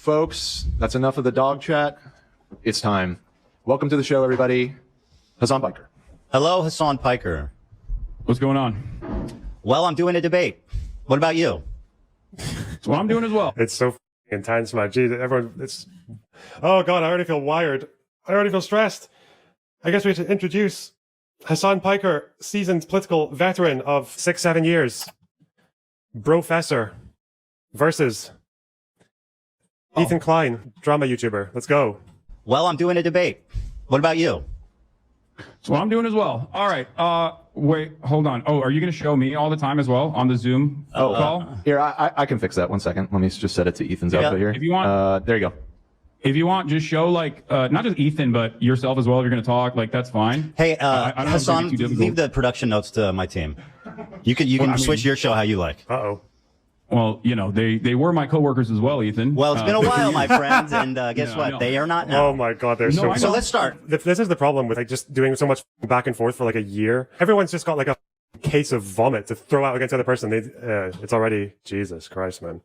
Folks, that's enough of the dog chat. It's time. Welcome to the show, everybody. Hasan Piker. Hello, Hasan Piker. What's going on? Well, I'm doing a debate. What about you? That's what I'm doing as well. It's so intense, man. Geez, everyone, it's... Oh, God, I already feel wired. I already feel stressed. I guess we have to introduce Hasan Piker, seasoned political veteran of 6-7 years. Professor versus Ethan Klein, drama YouTuber. Let's go. Well, I'm doing a debate. What about you? That's what I'm doing as well. All right. Wait, hold on. Oh, are you going to show me all the time as well on the Zoom call? Here, I can fix that. 1 second. Let me just set it to Ethan's output here. If you want, there you go. If you want, just show like not just Ethan, but yourself as well. If you're going to talk, like that's fine. Hey, I don't Hasan, know if it's too leave the production notes to my team. You can switch your show how you like. Uh-oh. Well, you know, they were my coworkers as well, Ethan. Well, it's been a while, my friends, and guess what? no. They are not now. Oh, my God. They're so... So let's start. This is the problem with like just doing so much back and forth for like a year. Everyone's just got like a case of vomit to throw out against the other person. It's already... Jesus Christ, man.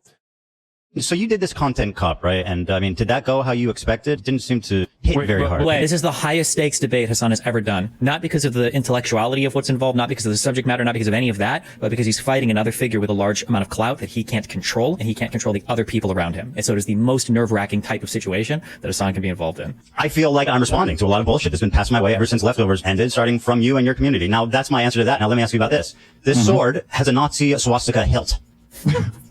So you did this content cup, right? And I mean, did that go how you expected? It didn't seem to hit very hard. This is the highest stakes debate Hasan has ever done. Not because of the intellectuality of what's involved, not because of the subject matter, not because of any of that, but because he's fighting another figure with a large amount of clout that he can't control, and he can't control the other people around him. And so it is the most nerve-wracking type of situation that Hasan can be involved in. I feel like I'm responding to a lot of bullshit that's been passed my way ever since Leftovers ended, starting from you and your community. Now, that's my answer to that. Now, let me ask you about this. This sword has a Nazi swastika hilt.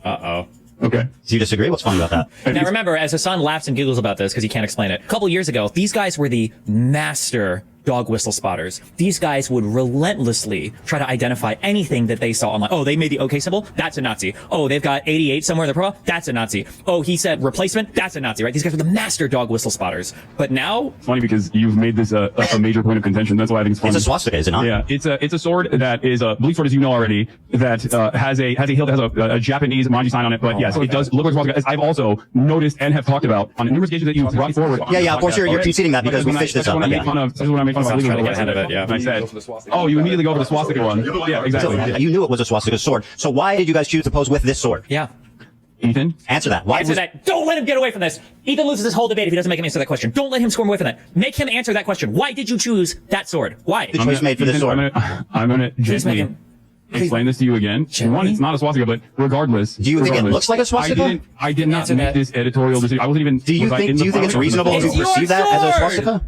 Uh-oh. Okay. Do you disagree? What's funny about that? Now remember, as Hasan laughs and giggles about this because he can't explain it, a couple years ago, these guys were the master dog whistle spotters. These guys would relentlessly try to identify anything that they saw online. Oh, they made the OK symbol? That's a Nazi. Oh, they've got 88 somewhere in their profile? That's a Nazi. Oh, he said replacement? That's a Nazi, right? These guys were the master dog whistle spotters. But now... It's funny because you've made this a major point of contention. That's why I think it's funny. It's a swastika, is it not? Yeah, it's a sword that is a bleach sword, as you know already, that has a hilt that has a Japanese manji sign on it. But yes, it does look like swastika, as I've also noticed and have talked about on numerous occasions that you've brought forward. Yeah, of course you're conceding that because we fished this up. When I made fun of Yeah. I said, oh, you immediately go for the swastika one. Yeah, exactly. So, you knew it was a swastika sword. So why did you guys choose to pose with this sword? Yeah. Ethan? Answer that. Why Answer that. Don't let him get away from this. Ethan loses this whole debate if he doesn't make him answer that question. Don't let him squirm away from that. Make him answer that question. Why did you choose that sword? Why? the choice made for this sword? I'm gonna gently explain this to you again. One, it's not a swastika, but regardless. Do you think it looks like a swastika? I did not make this editorial decision. I wasn't even. Do you think it's reasonable to perceive that as a swastika?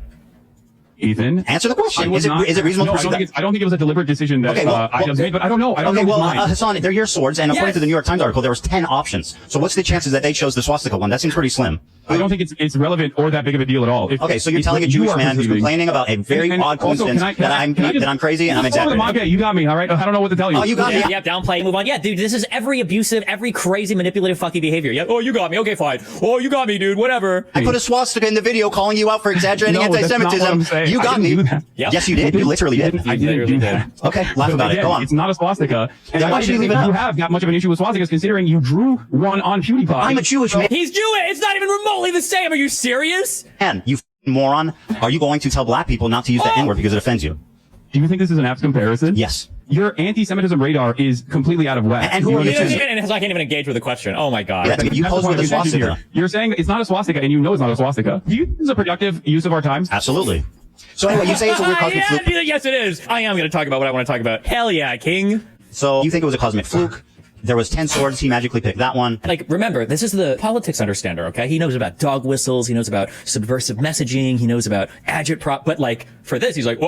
Ethan, answer the question. Is it reasonable to perceive that? I don't think it was a deliberate decision that I just made, but I don't know. Hasan, they're your swords, and according to the New York Times article, there was 10 options. So what's the chances that they chose the swastika one? That seems pretty slim. I don't think it's relevant or that big of a deal at all. Okay, so you're telling a Jewish man who's complaining about a very odd coincidence that I'm crazy and I'm exaggerating. Okay, you got me, all right? I don't know what to tell you. Oh, you got me. Yeah, downplay, move on. Yeah, dude, this is every abusive, every crazy, manipulative fucking behavior. Yeah. Oh, you got me. Okay, fine. Oh, you got me, dude. Whatever. I put a swastika in the video calling you out for exaggerating anti-Semitism. You got me. Yep. Yes, you did. You literally did. I didn't do that. Okay, laugh about it. Go on. It's not a swastika. Then why should you leave it out? You have that much of an issue with swastikas considering you drew one on PewDiePie. I'm a Jewish man. He's Jewish. It's not even remotely the same. Are you serious? And you moron, are you going to tell black people not to use the N-word because it offends you? Do you think this is an apt comparison? Yes. Your anti-Semitism radar is completely out of whack. And who are you choosing? And I can't even engage with the question. Oh my God. Yeah, you pose with a swastika. You're saying it's not a swastika and you know it's not a swastika. Do you think this is a productive use of our time? Absolutely. So anyway, you say it's a weird cosmic fluke. Yes, it is. I am going to talk about what I want to talk about. Hell yeah, King. So you think it was a cosmic fluke? There was 10 swords. He magically picked that one. Like, remember, this is the politics understander, okay? He knows about dog whistles. He knows about subversive messaging. He knows about agitprop. But like, for this, he's like,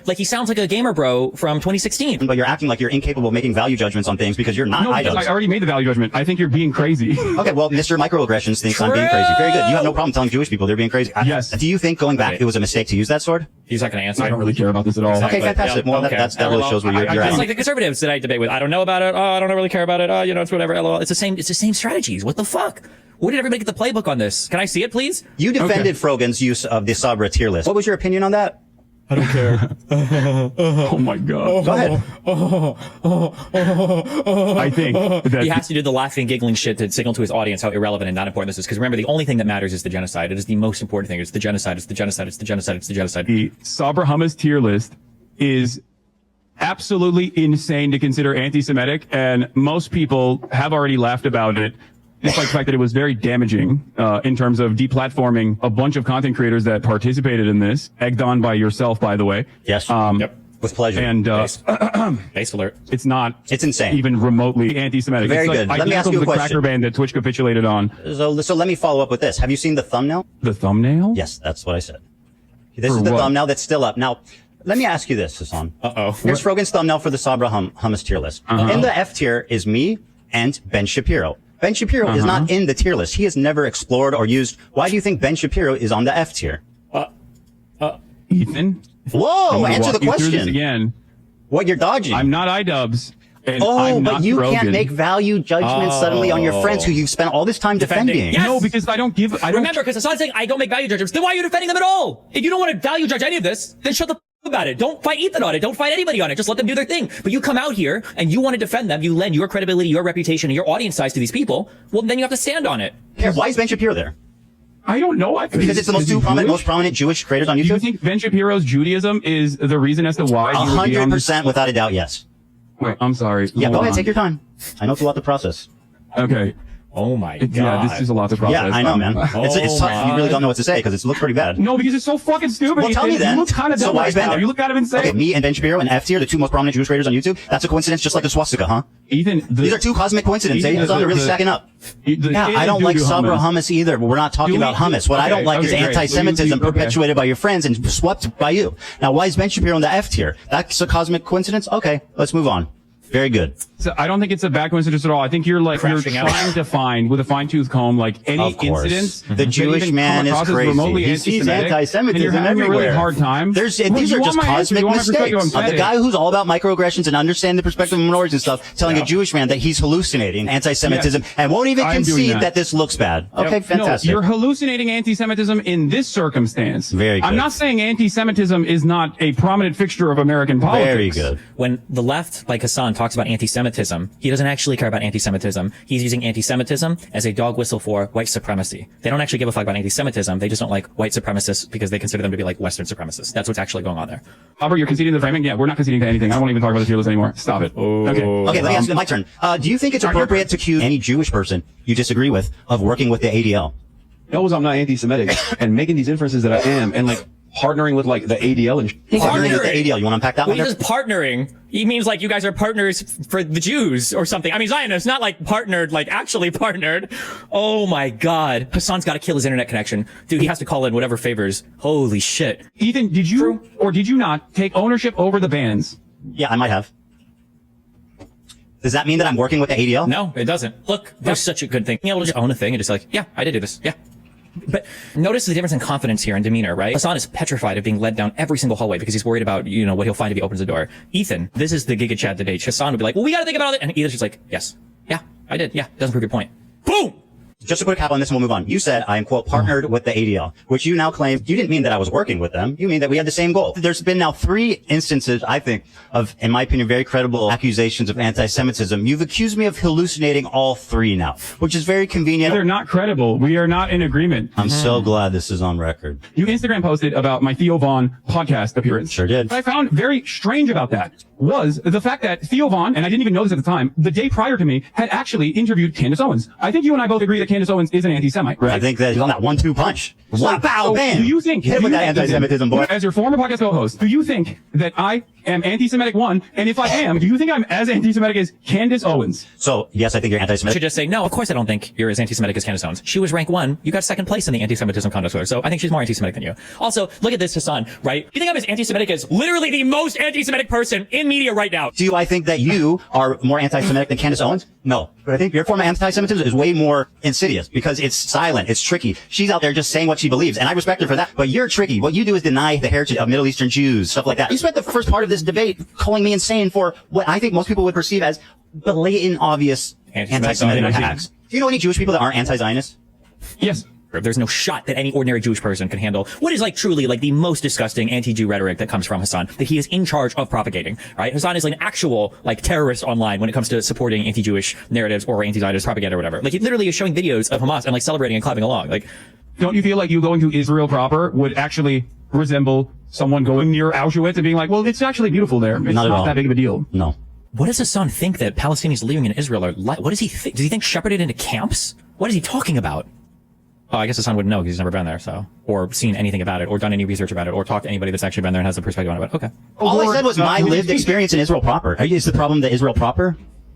like he sounds like a gamer bro from 2016. But you're acting like you're incapable of making value judgments on things because you're not. No, I already made the value judgment. I think you're being crazy. Okay, well, Mr. Microaggressions thinks I'm being crazy. Very good. You have no problem telling Jewish people they're being crazy. Yes. Do you think going back, it was a mistake to use that sword? He's not going to answer. I don't really care about this at all. Okay, fantastic. Well, that really shows where you're at. It's like the conservatives that I debate with. I don't know about it. Oh, I don't really care about it. Oh, you know, it's whatever. LOL. It's the same strategies. What the fuck? Where did everybody get the playbook on this? Can I see it, please? You defended Frogan's use of the Sabra tier list. What was your opinion on that? I don't care. Oh my God. Go ahead. I think that he has to do the laughing, giggling shit to signal to his audience how irrelevant and not important this is. Because remember, the only thing that matters is the genocide. It is the most important thing. It's the genocide. It's the genocide. It's the genocide. It's the genocide. The Sabra hummus tier list is absolutely insane to consider anti-Semitic, and most people have already laughed about it despite the fact that it was very damaging in terms of deplatforming a bunch of content creators that participated in this, egged on by yourself, by the way. Yes. Yep. With pleasure. And Base alert. it's not. It's insane. Even remotely anti-Semitic. Very it's good. Like Let me ask you a the question. cracker ban that Twitch capitulated on. So let me follow up with this. Have you seen the thumbnail? The thumbnail? Yes, that's what I said. This For is the what? thumbnail that's still up. Now, let me ask you this, Hasan. Uh-oh. Here's Frogan's thumbnail for the Sabra hummus tier list. In the F tier is me and Ben Shapiro. Ben Shapiro is not in the tier list. He has never explored or used. Why do you think Ben Shapiro is on the F tier? Ethan? Whoa, I'm gonna answer the walk you through this question. again. What you're dodging? I'm not iDubbbz. And Oh, I'm but not you Rogan. can't make value judgments suddenly on your friends who you've spent all this time defending. Yes. No, because I don't. Remember, because Hasan's saying I don't make value judgments. Then why are you defending them at all? If you don't want to value judge any of this, then shut the f- about it. Don't fight Ethan on it. Don't fight anybody on it. Just let them do their thing. But you come out here and you want to defend them. You lend your credibility, your reputation, and your audience size to these people. Well, then you have to stand on it. Here, why is Ben Shapiro there? I don't know. Because it's the most prominent Jewish creators on Do you YouTube? think Ben Shapiro's Judaism is the reason as to why? he would be on this- 100% without a doubt, yes. Wait, I'm sorry. Yeah, Hold go ahead, on. take your time. I know it's a lot to process. Okay. Oh my god. Yeah, this is a lot to process. Yeah, I know, man. It's tough. You really don't know what to say because it looks pretty bad. No, because it's so fucking stupid. Well, tell me Ethan. then. You look kind of So dumb why right is Ben now. there? You look kind of insane. Okay, me and Ben Shapiro and F tier, the two most prominent Jewish creators on YouTube. That's a coincidence, just like the swastika, huh? Ethan, These are two cosmic coincidences. Ethan, They're really stacking up. Yeah, I don't like Sabra hummus either, but we're not talking about hummus. What I don't like is anti-Semitism perpetuated by your friends and swept by you. Now, why is Ben Shapiro in the F tier? That's a cosmic coincidence? Okay, let's move on. Very good. So I don't think it's a bad coincidence at all. I think you're Crashing out. trying to find with a fine-tooth comb like any Of course. incidents. The that Jewish even man come is across as crazy. remotely He sees anti-Semitic, anti-Semitism and you're having a really everywhere. hard time. These Well, are you just want my answer, cosmic you want my perspective, mistakes. I'm Of the petty. guy who's all about microaggressions and understanding the perspective of minorities and stuff, telling a Jewish man that he's hallucinating anti-Semitism and won't even I'm doing concede that. that this looks bad. Okay, fantastic. No, you're hallucinating anti-Semitism in this circumstance. Very good. I'm not saying anti-Semitism is not a prominent fixture of American politics. Very good. When the left, like Hasan, talks about anti-Semitism, he doesn't actually care about anti-Semitism. He's using anti-Semitism as a dog whistle for white supremacy. They don't actually give a fuck about anti-Semitism. They just don't like white supremacists because they consider them to be like Western supremacists. That's what's actually going on there. Albert, you're conceding the framing? Yeah, we're not conceding to anything. I don't want to even talk about the tier list anymore. Stop it. Okay. Okay, let me ask you, my turn. Do you think it's appropriate to accuse any Jewish person you disagree with of working with the ADL? knows I'm not anti-Semitic and making these inferences that I am and like partnering with like the ADL and Partnering with the ADL. You want to unpack that When one? he says partnering, he means like you guys are partners for the Jews or something. I mean, Zionists, not like partnered, like actually partnered. Oh my God. Hasan's got to kill his internet connection. Dude, he has to call in whatever favors. Holy shit. Ethan, did you or did you not take ownership over the bans? Yeah, I might have. Does that mean that I'm working with the ADL? No, it doesn't. Look, there's such a good thing. Being able to just own a thing and just like, yeah, I did do this. Yeah. But notice the difference in confidence here and demeanor, right? Hasan is petrified of being led down every single hallway because he's worried about, you know, what he'll find if he opens the door. Ethan, this is the Giga Chad debate. Hasan would be like, well, we got to think about it. And Ethan's just like, yes. Yeah, I did. Yeah. Doesn't prove your point. Boom! Just to put a cap on this and we'll move on. You said I am, quote, partnered with the ADL, which you now claim you didn't mean that I was working with them. You mean that we had the same goal. There's been now 3 instances, I think, of, in my opinion, very credible accusations of anti-Semitism. You've accused me of hallucinating all 3 now, which is very convenient. They're not credible. We are not in agreement. I'm so glad this is on record. You Instagram posted about my Theo Vaughn podcast appearance. Sure did. What I found very strange about that was the fact that Theo Vaughn, and I didn't even know this at the time, the day prior to me, had actually interviewed Candace Owens. I think you and I both agree that Candace Owens is an anti-Semite, right? I think that he's on that 1-2 punch. Slap, pow, bam! Do you think, Hit him with that anti-Semitism, boy. as your former podcast co-host, do you think that I am anti-Semitic one? And if I am, do you think I'm as anti-Semitic as Candace Owens? So, yes, I think you're I should anti-Semitic. just say, no, of course I don't think you're as anti-Semitic as Candace Owens. She was rank 1. You got 2nd place in the anti-Semitism conduct score. So I think she's more anti-Semitic than you. Also, look at this, Hasan, right? You think I'm as anti-Semitic as literally the most anti-Semitic person in media right now? Do I think that you are more anti-Semitic than Candace Owens? No. But I think your form of anti-Semitism is way more insidious because it's silent, it's tricky. She's out there just saying what she believes, and I respect her for that. But you're tricky. What you do is deny the heritage of Middle Eastern Jews, stuff like that. You spent the first part of this debate calling me insane for what I think most people would perceive as blatant, obvious anti-Semitic attacks. Do you know any Jewish people that aren't anti-Zionist? Yes. There's no shot that any ordinary Jewish person can handle what is like truly like the most disgusting anti-Jew rhetoric that comes from Hasan, that he is in charge of propagating, right? Hasan is like an actual like terrorist online when it comes to supporting anti-Jewish narratives or anti-Zionist propaganda or whatever. Like he literally is showing videos of Hamas and like celebrating and clapping along. Like, Don't you feel like you going to Israel proper would actually resemble someone going near Auschwitz and being like, well, it's actually beautiful there. It's Not at all. that big of a deal. No. What does Hasan think that Palestinians living in Israel are like? What does he think? Does he think shepherded into camps? What is he talking about? Oh, I guess Hasan wouldn't know because he's never been there, so, or seen anything about it, or done any research about it, or talked to anybody that's actually been there and has a perspective on it. Okay. All I said was my lived experience in Israel proper. Is the problem that Israel proper?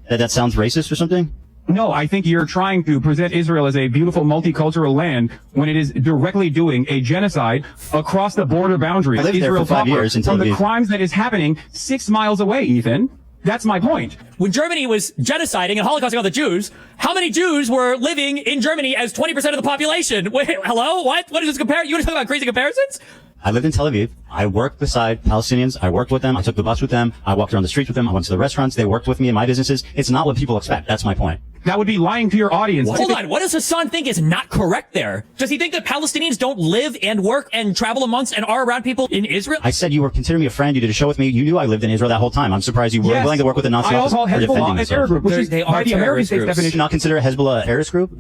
That sounds racist or something? No, I think you're trying to present Israel as a beautiful multicultural land when it is directly doing a genocide across the border boundary. I lived there for 5 years in Tel from the Aviv. crimes that is happening 6 miles away, Ethan. That's my point. When Germany was genociding and holocausting all the Jews, how many Jews were living in Germany as 20% of the population? Wait, hello? What? What is this compare? You want to talk about crazy comparisons? I lived in Tel Aviv. I worked beside Palestinians. I worked with them. I took the bus with them. I walked around the streets with them. I went to the restaurants. They worked with me in my businesses. It's not what people expect. That's my point. That would be lying to your audience. Hold on. What does Hasan think is not correct there? Does he think that Palestinians don't live and work and travel amongst and are around people in Israel? I said you were considering me a friend. You did a show with me. You knew I lived in Israel that whole time. I'm surprised you were willing to work with a Nazi I officer also call for defending Hezbollah a yourself. terror group, which is They are by the American terrorist state's groups. Did you definition. not consider Hezbollah a terrorist group?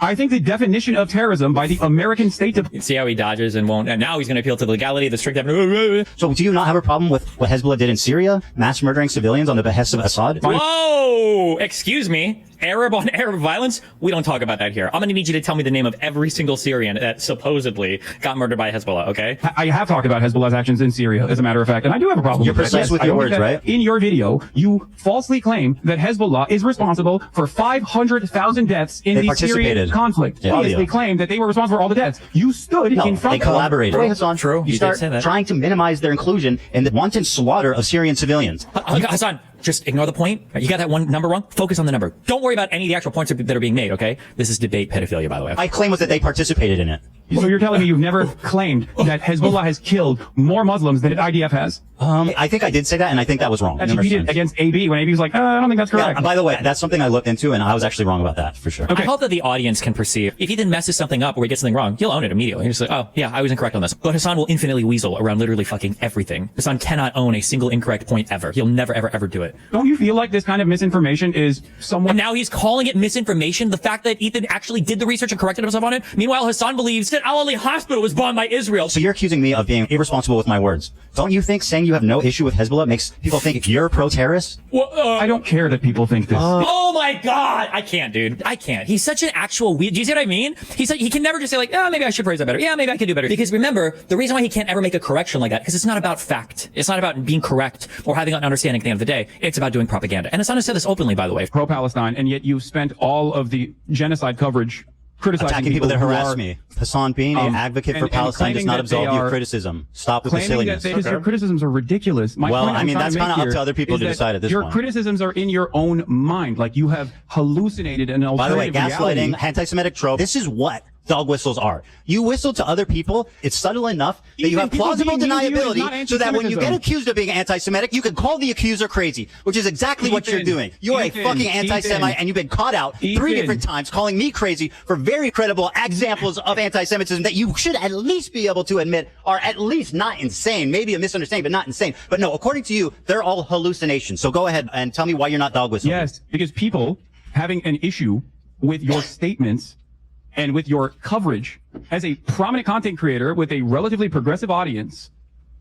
I think the definition of terrorism by the American state See how he dodges and won't, and now he's going to appeal to the legality of the strict evidence. So do you not have a problem with what Hezbollah did in Syria? Mass murdering civilians on the behest of Assad? Whoa! Excuse me. Arab on Arab violence? We don't talk about that here. I'm going to need you to tell me the name of every single Syrian that supposedly got murdered by Hezbollah, okay? I have talked about Hezbollah's actions in Syria, as a matter of fact, and I do have a problem You're with that. precise with I your don't words, think that right? In your video, you falsely claim that Hezbollah is responsible for 500,000 deaths in They the Syrian participated. conflict. Yeah. Yes, they claim that they were responsible for all the deaths. You stood No, in front they of them. collaborated. True. Hasan, True. You You did start say that. trying to minimize their inclusion in the wanton slaughter of Syrian civilians. Hasan, just ignore the point. You got that one number wrong. Focus on the number. Don't worry about any of the actual points that are being made, okay? This is debate pedophilia, by the way. My claim was that they participated in it. So you're telling me you've never claimed that Hezbollah has killed more Muslims than IDF has? I think I did say that, and I think that was wrong. That you did against AB when AB was like, I don't think that's correct. Yeah, by the way, that's something I looked into, and I was actually wrong about that, for sure. I hope that the audience can perceive. If he then messes something up or he gets something wrong, he'll own it immediately. He's just like, oh, yeah, I was incorrect on this. But Hasan will infinitely weasel around literally fucking everything. Hasan cannot own a single incorrect point ever. He'll never, ever, ever do it. Don't you feel like this kind of misinformation is somewhat... And now he's calling it misinformation. The fact that Ethan actually did the research and corrected himself on it. Meanwhile, Hasan believes that Al Ali Hospital was bombed by Israel. So you're accusing me of being irresponsible with my words. Don't you think saying you have no issue with Hezbollah makes people think you're pro-terrorist? I don't care that people think this. Oh my God. I can't, dude. I can't. He's such an actual weird. Do you see what I mean? He's like, he can never just say like, oh, maybe I should phrase that better. Yeah, maybe I can do better. Because remember, the reason why he can't ever make a correction like that, because it's not about fact. It's not about being correct or having an understanding at the end of the day. It's about doing propaganda. And Hasan has said this openly, by the way. Pro-Palestine, and yet you spent all of the genocide coverage criticizing Attacking people that who harass are me. Hasan being an advocate for and Palestine does claiming not that absolve they you of are criticism. Stop with the claiming that silliness. your criticisms are ridiculous. My Well, point I I'm mean, trying that's to kinda make up to here other people is to that decide at this your point. criticisms are in your own mind. Like you have hallucinated an By the way, alternative gaslighting, reality. anti-Semitic trope, this is what dog whistles are. You whistle to other people, it's subtle enough that you Even have people plausible being mean to you is not deniability so that when you get anti-Semitism. accused of being anti-Semitic, you can call the accuser crazy, which is exactly what you're Ethan, doing. You're a Ethan, fucking anti-Semite Ethan, and you've been caught out 3 Ethan. different times calling me crazy for very credible examples of anti-Semitism that you should at least be able to admit are at least not insane. Maybe a misunderstanding, but not insane. But no, according to you, they're all hallucinations. So go ahead and tell me why you're not dog whistling. Yes, because people having an issue with your statements and with your coverage as a prominent content creator with a relatively progressive audience,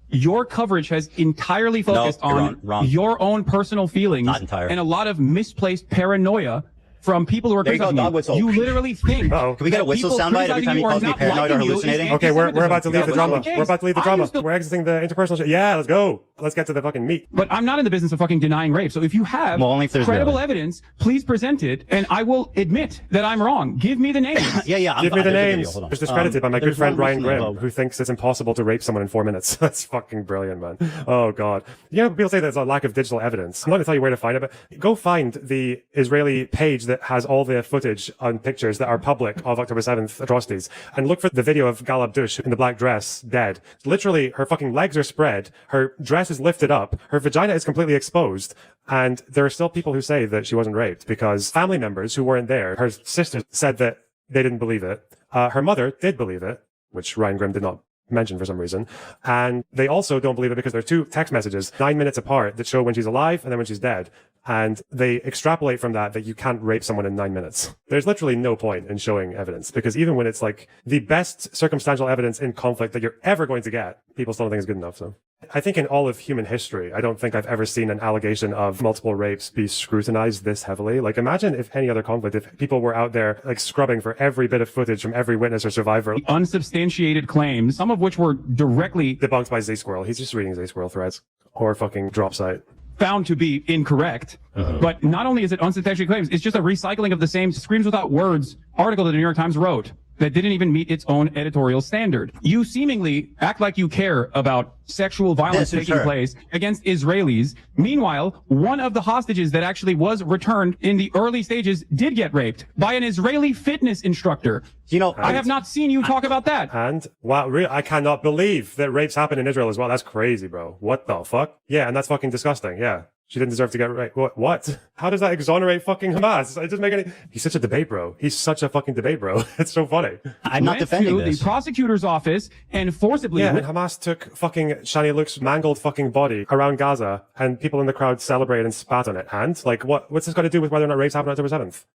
your coverage has entirely focused you're on wrong. your own personal feelings Not entire. and a lot of misplaced paranoia from people who are There you go, criticizing dog whistle. You literally think. Uh-oh. Can we get a that whistle people soundbite every time he criticizing you calls me are not paranoid or liking you is hallucinating? Okay, we're about to leave anti-Semitism. the drama. That was We're about to leave the I drama. used to- We're exiting the interpersonal shit. Yeah, let's go. Let's get to the fucking meat. But I'm not in the business of fucking denying rape. So if you have Well, only if there's credible really. evidence, please present it, and I will admit that I'm wrong. Give me the names. Yeah. Give me the there's a video. names. Hold on. It's discredited by my good There's friend one Ryan recently, Grimm, though. who thinks it's impossible to rape someone in 4 minutes. That's fucking brilliant, man. Oh, God. You know, people say there's a lack of digital evidence. I'm not going to tell you where to find it, but go find the Israeli page that has all the footage on pictures that are public of October 7th atrocities, and look for the video of Gal Abdush in the black dress, dead. Literally, her fucking legs are spread, her dress is lifted up, her vagina is completely exposed, and there are still people who say that she wasn't raped because family members who weren't there, her sister said that they didn't believe it. Her mother did believe it, which Ryan Grimm did not mention for some reason. And they also don't believe it because there are 2 text messages 9 minutes apart that show when she's alive and then when she's dead. And they extrapolate from that you can't rape someone in 9 minutes. There's literally no point in showing evidence because even when it's like the best circumstantial evidence in conflict that you're ever going to get, people still don't think it's good enough. So I think in all of human history, I don't think I've ever seen an allegation of multiple rapes be scrutinized this heavily. Like, imagine if any other conflict, if people were out there, like, scrubbing for every bit of footage from every witness or survivor. Unsubstantiated claims, some of which were directly Debunked by Z-Squirrel. He's just reading Z-Squirrel threads. Or fucking drop site. found to be incorrect. But not only is it unsubstantiated claims, it's just a recycling of the same Screams Without Words article that the New York Times wrote that didn't even meet its own editorial standard. You seemingly act like you care about sexual violence taking place against Israelis. Meanwhile, one of the hostages that actually was returned in the early stages did get raped by an Israeli fitness instructor. You know, I have not seen you talk about that. And, wow, I cannot believe that rapes happen in Israel as well. That's crazy, bro. What the fuck? Yeah, and that's fucking disgusting. Yeah. She didn't deserve to get raped. What? How does that exonerate fucking Hamas? It doesn't make any... He's such a debate bro. He's such a fucking debate bro. It's so funny. I'm not defending this. The prosecutor's office and forcibly... Yeah, and Hamas took fucking Shani Luke's mangled fucking body around Gaza, and people in the crowd celebrated and spat on it. And, like, what's this got to do with whether or not rapes happened on October 7th?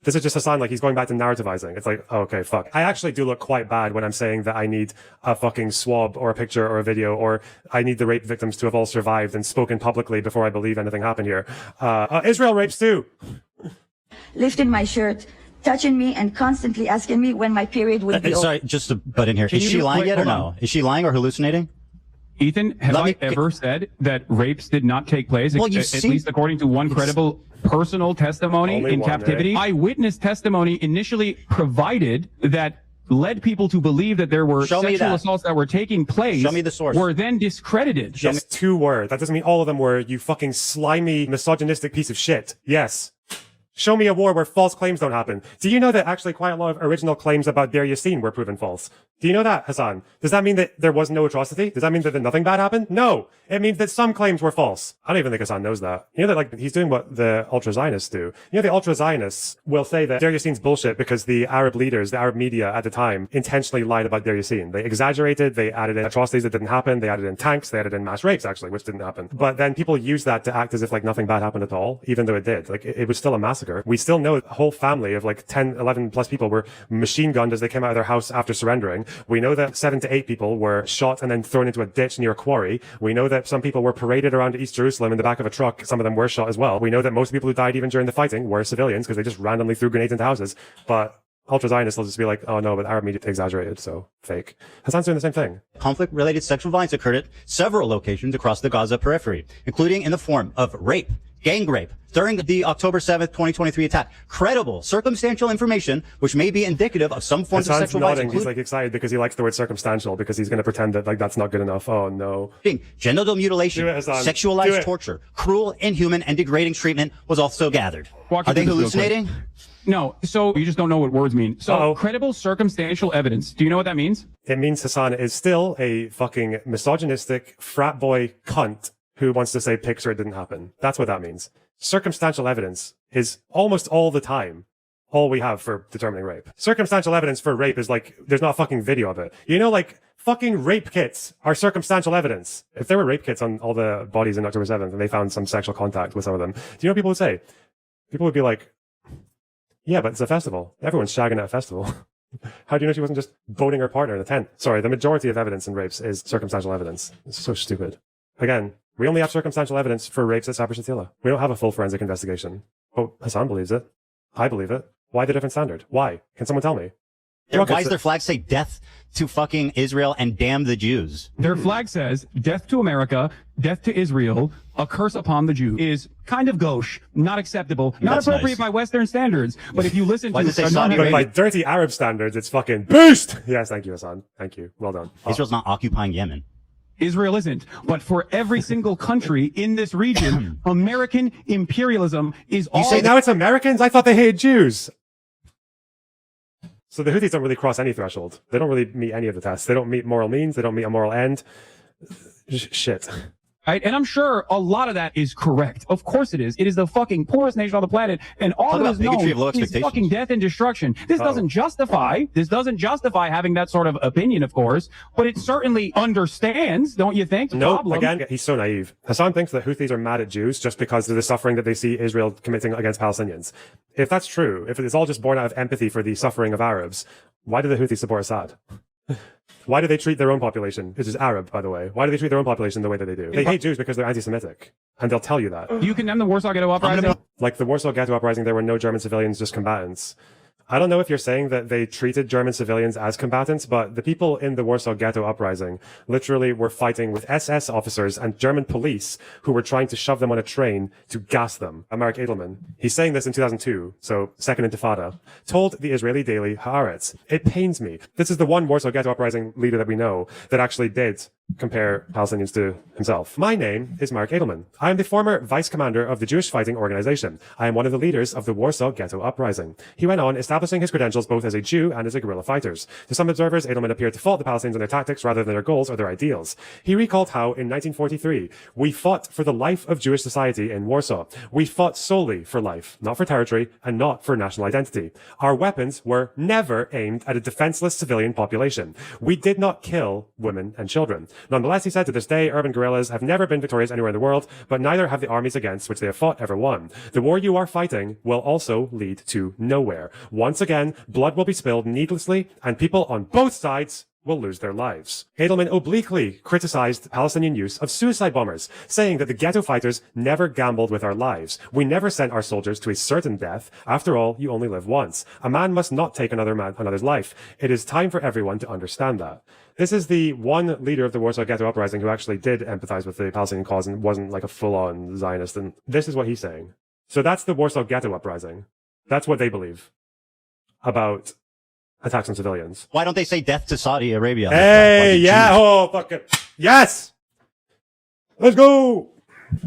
This is just a sign like he's going back to narrativizing. It's like, oh, okay, fuck. I actually do look quite bad when I'm saying that I need a fucking swab or a picture or a video, or I need the rape victims to have all survived and spoken publicly before I believe anything happened here. Israel rapes too. Lifting my shirt, touching me, and constantly asking me when my period would be over. Sorry, just to butt in here. Is she lying yet or no? Is she lying or hallucinating? Ethan, have I ever said that rapes did not take place? Well, at least according to one credible personal testimony in captivity. Eyewitness testimony initially provided that led people to believe that there were sexual assaults that were taking place. Show me the source. Were then discredited. Yes, 2 were. That doesn't mean all of them were, you fucking slimy, misogynistic piece of shit. Yes. Show me a war where false claims don't happen. Do you know that actually quite a lot of original claims about Deir Yassin were proven false? Do you know that, Hasan? Does that mean that there was no atrocity? Does that mean that nothing bad happened? No. It means that some claims were false. I don't even think Hasan knows that. You know that, like, he's doing what the ultra-Zionists do. You know, the ultra-Zionists will say that Deir Yassin's bullshit because the Arab leaders, the Arab media at the time, intentionally lied about Deir Yassin. They exaggerated, they added in atrocities that didn't happen, they added in tanks, they added in mass rapes, actually, which didn't happen. But then people use that to act as if, like, nothing bad happened at all, even though it did. Like, it was still a massacre. We still know a whole family of, like, 10, 11 plus people were machine gunned as they came out of their house after surrendering. We know that 7 to 8 people were shot and then thrown into a ditch near a quarry. We know that some people were paraded around East Jerusalem in the back of a truck. Some of them were shot as well. We know that most people who died even during the fighting were civilians because they just randomly threw grenades into houses. But ultra-Zionists will just be like, oh no, but Arab media exaggerated, so fake. Hasan's doing the same thing. Conflict-related sexual violence occurred at several locations across the Gaza periphery, including in the form of rape, gang rape, during the October 7th, 2023 attack. Credible, circumstantial information, which may be indicative of some forms of sexual violence. He's like excited because he likes the word circumstantial, because he's going to pretend that, like, that's not good enough. Oh no. Genital mutilation, sexualized torture, cruel, inhuman, and degrading treatment was also gathered. Are they hallucinating? No, so you just don't know what words mean. So credible circumstantial evidence. Do you know what that means? It means Hasan is still a fucking misogynistic frat boy cunt who wants to say picture it didn't happen. That's what that means. Circumstantial evidence is almost all the time all we have for determining rape. Circumstantial evidence for rape is like, there's not a fucking video of it. You know, like, fucking rape kits are circumstantial evidence. If there were rape kits on all the bodies in October 7th and they found some sexual contact with some of them, do you know what people would say? People would be like, yeah, but it's a festival. Everyone's shagging at a festival. How do you know she wasn't just boning her partner in a tent? Sorry, the majority of evidence in rapes is circumstantial evidence. It's so stupid. Again, we only have circumstantial evidence for rapes at Sabra Shatila. We don't have a full forensic investigation. But Hasan believes it. I believe it. Why the different standard? Why? Can someone tell me? Why does their flag say death to fucking Israel and damn the Jews? Their flag says death to America, death to Israel, a curse upon the Jew. Is kind of gauche, not acceptable, not appropriate by Western standards. But if you listen to by dirty Arab standards, it's fucking beast. Yes, thank you, Hasan. Thank you. Well done. Israel's not occupying Yemen. Israel isn't. But for every single country in this region, American imperialism is all... You say now it's Americans? I thought they hated Jews. So the Houthis don't really cross any threshold. They don't really meet any of the tests. They don't meet moral means. They don't meet a moral end. Shit. Right? And I'm sure a lot of that is correct. Of course it is. It is the fucking poorest nation on the planet, and all that is known is fucking death and destruction. This doesn't justify having that sort of opinion, of course, but it certainly understands, don't you think? No, again, he's so naive. Hasan thinks that Houthis are mad at Jews just because of the suffering that they see Israel committing against Palestinians. If that's true, if it's all just born out of empathy for the suffering of Arabs, why do the Houthis support Assad? Why do they treat their own population, which is Arab, by the way? Why do they treat their own population the way that they do? They hate Jews because they're anti-Semitic, and they'll tell you that. Do you condemn the Warsaw Ghetto uprising? Like the Warsaw Ghetto uprising, there were no German civilians, just combatants. I don't know if you're saying that they treated German civilians as combatants, but the people in the Warsaw Ghetto uprising literally were fighting with SS officers and German police who were trying to shove them on a train to gas them. Mark Edelman, he's saying this in 2002, so Second Intifada, told the Israeli daily Haaretz, "It pains me. This is the one Warsaw Ghetto uprising leader that we know that actually did compare Palestinians to himself. My name is Mark Edelman. I am the former vice commander of the Jewish Fighting Organization. I am one of the leaders of the Warsaw Ghetto uprising." He went on, establishing his credentials both as a Jew and as a guerrilla fighter. To some observers, Edelman appeared to fault the Palestinians on their tactics rather than their goals or their ideals. He recalled how, in 1943, "We fought for the life of Jewish society in Warsaw. We fought solely for life, not for territory, and not for national identity. Our weapons were never aimed at a defenseless civilian population. We did not kill women and children. Nonetheless," he said, "to this day, urban guerrillas have never been victorious anywhere in the world, but neither have the armies against which they have fought ever won. The war you are fighting will also lead to nowhere. Once again, blood will be spilled needlessly, and people on both sides will lose their lives." Edelman obliquely criticized Palestinian use of suicide bombers, saying that the ghetto fighters never gambled with our lives. "We never sent our soldiers to a certain death. After all, you only live once. A man must not take another's life. It is time for everyone to understand that." This is the one leader of the Warsaw Ghetto uprising who actually did empathize with the Palestinian cause and wasn't like a full-on Zionist. And this is what he's saying. So that's the Warsaw Ghetto uprising. That's what they believe about attacks on civilians. Why don't they say death to Saudi Arabia? Hey, yeah, oh, fuck it. Yes! Let's go!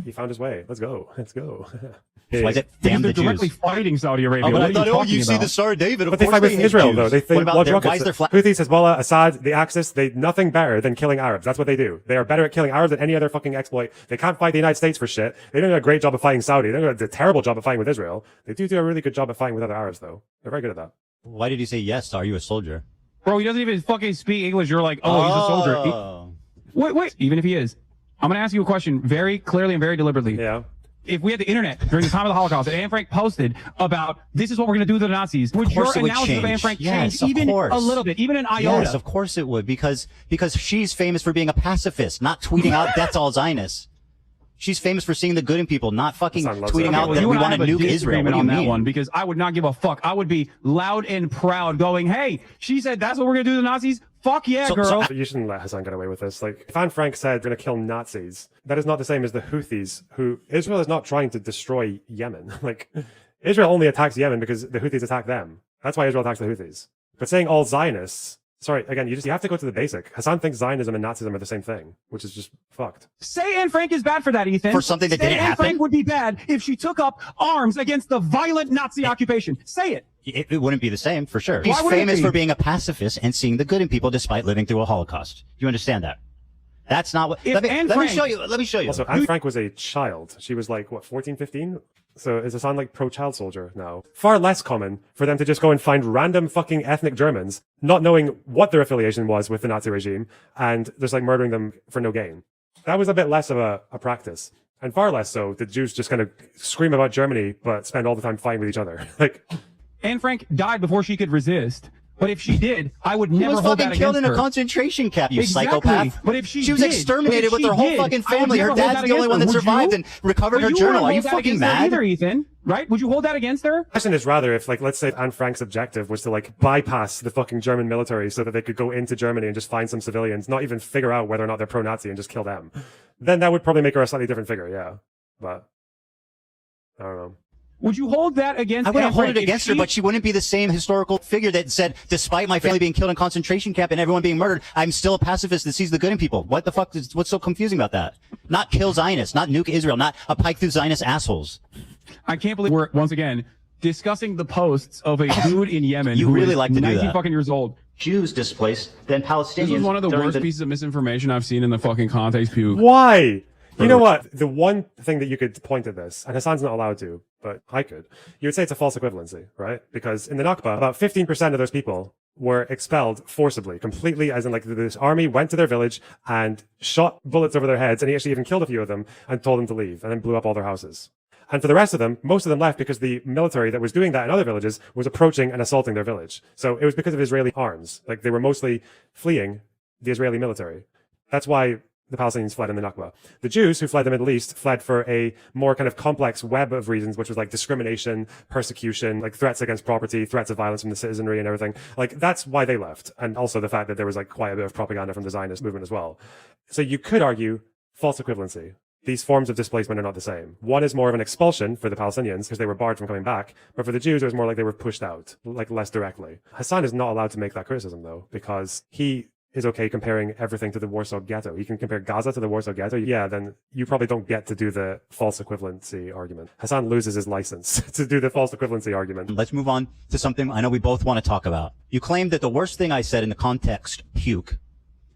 He found his way. Let's go. Let's go. Why is it Because damn they're the directly Jews? fighting Saudi Arabia. Oh, but What I are thought, talking you see about? the Star of David. But they fight with Israel, though. They What about launch their, rockets. why is their flag? Houthis, Hezbollah, Assad, the Axis, they nothing better than killing Arabs. That's what they do. They are better at killing Arabs than any other fucking exploit. They can't fight the United States for shit. They don't do a great job of fighting Saudi. They don't do a terrible job of fighting with Israel. They do a really good job of fighting with other Arabs, though. They're very good at that. Why did he say yes? Are you a soldier? Bro, he doesn't even fucking speak English. You're like, oh, he's a soldier. Wait. Even if he is. I'm going to ask you a question very clearly and very deliberately. Yeah. If we had the internet during the time of the Holocaust and Anne Frank posted about this is what we're going to do to the Nazis, would your analysis of Anne Frank change even a little bit, even an iota? Yes, of course it would, because she's famous for being a pacifist, not tweeting out death to all Zionists. She's famous for seeing the good in people, not fucking tweeting out that we want to nuke Israel. What do you on mean? that one, because I would not give a fuck. I would be loud and proud going, hey, she said that's what we're going to do to the Nazis? Fuck yeah, girl. You shouldn't let Hasan get away with this. Like, if Anne Frank said we're going to kill Nazis, that is not the same as the Houthis, who Israel is not trying to destroy Yemen. Like, Israel only attacks Yemen because the Houthis attack them. That's why Israel attacks the Houthis. But saying all Zionists, sorry, again, you have to go to the basic. Hasan thinks Zionism and Nazism are the same thing, which is just fucked. Say Anne Frank is bad for that, Ethan. For something that didn't happen? Anne Frank would be bad if she took up arms against the violent Nazi occupation. Say it. It wouldn't be the same, for sure. Why He's wouldn't it famous be? for being a pacifist and seeing the good in people despite living through a Holocaust. You understand that? That's not what... Let me show you. Let me show you. Also, Anne Frank was a child. She was like, what, 14, 15? So is Hasan like pro-child soldier now? Far less common for them to just go and find random fucking ethnic Germans, not knowing what their affiliation was with the Nazi regime, and just like murdering them for no gain. That was a bit less of a practice. And far less so, the Jews just kind of scream about Germany, but spend all the time fighting with each other. Like, Anne Frank died before she could resist. But if she did, I would never She was hold that fucking against killed in her. a concentration camp, you Exactly. psychopath. But if she was did, exterminated if with she her whole did, fucking I would family. Her never hold dad's that the only against one her. that Would survived you? and recovered her But you journal. wouldn't Are you hold that fucking against her mad? either, Ethan? Right? Would you hold that against her? the question is rather if, like, let's say Anne Frank's objective was to, like, bypass the fucking German military so that they could go into Germany and just find some civilians, not even figure out whether or not they're pro-Nazi and just kill them. Then that would probably make her a slightly different figure, yeah. But, I don't know. Would you hold that against I wouldn't Anne hold Frank it if against her, but she wouldn't be the same historical figure that said, despite my family being killed in concentration camp and everyone being murdered, I'm still a pacifist that sees the good in people. What the fuck what's so confusing about that? Not kill Zionists, not nuke Israel, not a pike through Zionist assholes. I can't believe we're, once again, discussing the posts of a dude in Yemen You who really is like to do 19 that. fucking years old. Jews displaced, then Palestinians. This is one of the during worst pieces of misinformation I've seen in the fucking context puke. Why? You know what? The one thing that you could point at this, and Hasan's not allowed to, but I could, you would say it's a false equivalency, right? Because in the Nakba, about 15% of those people were expelled forcibly, completely, as in like this army went to their village and shot bullets over their heads, and he actually even killed a few of them and told them to leave, and then blew up all their houses. And for the rest of them, most of them left because the military that was doing that in other villages was approaching and assaulting their village. So it was because of Israeli arms. Like they were mostly fleeing the Israeli military. That's why the Palestinians fled in the Nakba. The Jews who fled the Middle East fled for a more kind of complex web of reasons, which was like discrimination, persecution, like threats against property, threats of violence from the citizenry and everything. Like that's why they left. And also the fact that there was like quite a bit of propaganda from the Zionist movement as well. So you could argue false equivalency. These forms of displacement are not the same. One is more of an expulsion for the Palestinians because they were barred from coming back. But for the Jews, it was more like they were pushed out, like less directly. Hasan is not allowed to make that criticism though, because he is okay comparing everything to the Warsaw Ghetto. You can compare Gaza to the Warsaw Ghetto. Yeah, then you probably don't get to do the false equivalency argument. Hasan loses his license to do the false equivalency argument. Let's move on to something I know we both want to talk about. You claim that the worst thing I said in the context, puke,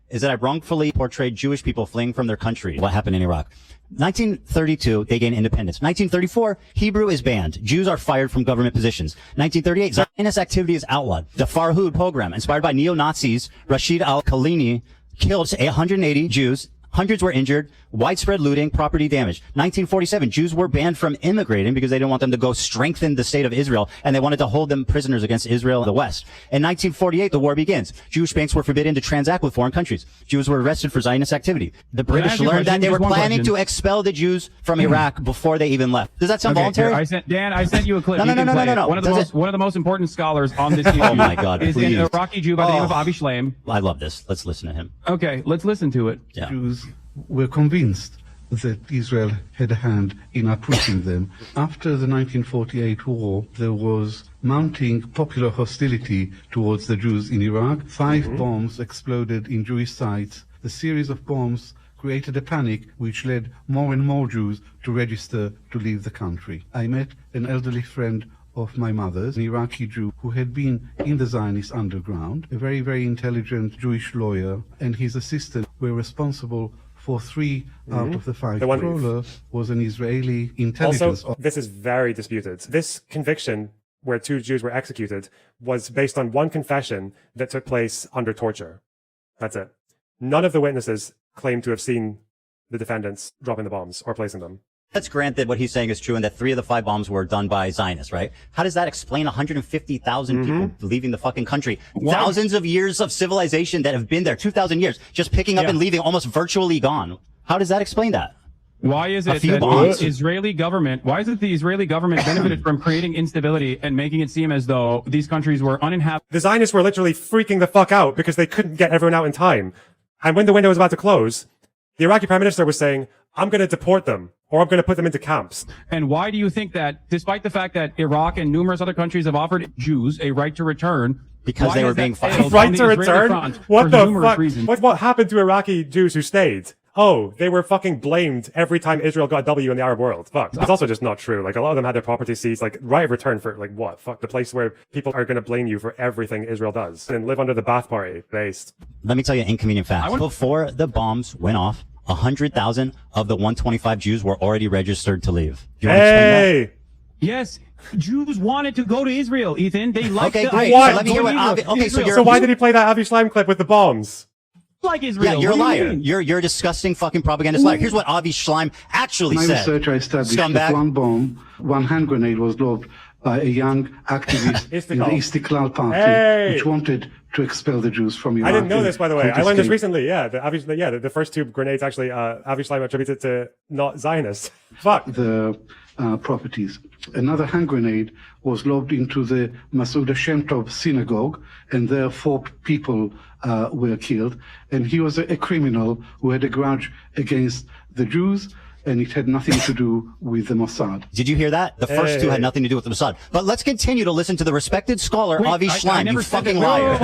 is that I wrongfully portrayed Jewish people fleeing from their country. What happened in Iraq? 1932, they gain independence. 1934, Hebrew is banned. Jews are fired from government positions. 1938, Zionist activity is outlawed. The Farhud pogrom, inspired by neo-Nazis, Rashid al-Khalini killed 180 Jews. Hundreds were injured, widespread looting, property damage. 1947, Jews were banned from immigrating because they didn't want them to go strengthen the state of Israel, and they wanted to hold them prisoners against Israel in the West. In 1948, the war begins. Jewish banks were forbidden to transact with foreign countries. Jews were arrested for Zionist activity. The British learned that they were planning to expel the Jews from Iraq before they even left. Does that sound voluntary? Dan, I sent you a clip. No. One of the most important scholars on this issue Oh my God, is please. an Iraqi Jew by the name of Avi Shleim. I love this. Let's listen to him. Okay, let's listen to it. Yeah. Jews were convinced that Israel had a hand in uprooting them. After the 1948 war, there was mounting popular hostility towards the Jews in Iraq. 5 bombs exploded in Jewish sites. The series of bombs created a panic which led more and more Jews to register to leave the country. I met an elderly friend of my mother's, an Iraqi Jew who had been in the Zionist underground, a very, very intelligent Jewish lawyer, and his assistant were responsible for 3 out of the 5. The controller was an Israeli intelligence. Also, this is very disputed. This conviction, where 2 Jews were executed, was based on one confession that took place under torture. That's it. None of the witnesses claim to have seen the defendants dropping the bombs or placing them. Let's grant that what he's saying is true and that 3 of the 5 bombs were done by Zionists, right? How does that explain 150,000 people leaving the fucking country? Thousands of years of civilization that have been there, 2,000 years, just picking up and leaving, almost virtually gone. How does that explain that? Why is it that the Israeli government benefited from creating instability and making it seem as though these countries were uninhabited? The Zionists were literally freaking the fuck out because they couldn't get everyone out in time. And when the window was about to close, the Iraqi prime minister was saying, I'm going to deport them, or I'm going to put them into camps. And why do you think that, despite the fact that Iraq and numerous other countries have offered Jews a right to return, because they were being fired? Right to return? What the fuck? What happened to Iraqi Jews who stayed? Oh, they were fucking blamed every time Israel got a W in the Arab world. Fuck. It's also just not true. Like, a lot of them had their property seized, like, right of return for, like, what? Fuck, the place where people are going to blame you for everything Israel does and live under the Ba'ath Party based. Let me tell you an inconvenient fact. Before the bombs went off, 100,000 of the 125 Jews were already registered to leave. Do you want to explain that? Yes, Jews wanted to go to Israel, Ethan. They liked Okay, the great. idea So let me hear what of Avi, Israel. So why did he play that Avi Shleim clip with the bombs? Like Israel. Yeah, you're a What do you liar. mean? You're a disgusting fucking propagandist liar. Here's what Avi Shleim actually My said. research, I established Scumbag. that one hand grenade was lobbed by a young activist in the Istiklal Party, which wanted to expel the Jews from Iraq. I didn't know this, by the way. I learned this recently. Yeah, the first 2 grenades actually, Avi Shleim attributed to not Zionists. Fuck. The properties. Another hand grenade was lobbed into the Masuda Shem Tov synagogue, and there 4 people were killed. And he was a criminal who had a grudge against the Jews, and it had nothing to do with the Mossad. Did you hear that? The first 2 had nothing to do with the Mossad. But let's continue to listen to the respected scholar, Avi Shleim, you fucking liar.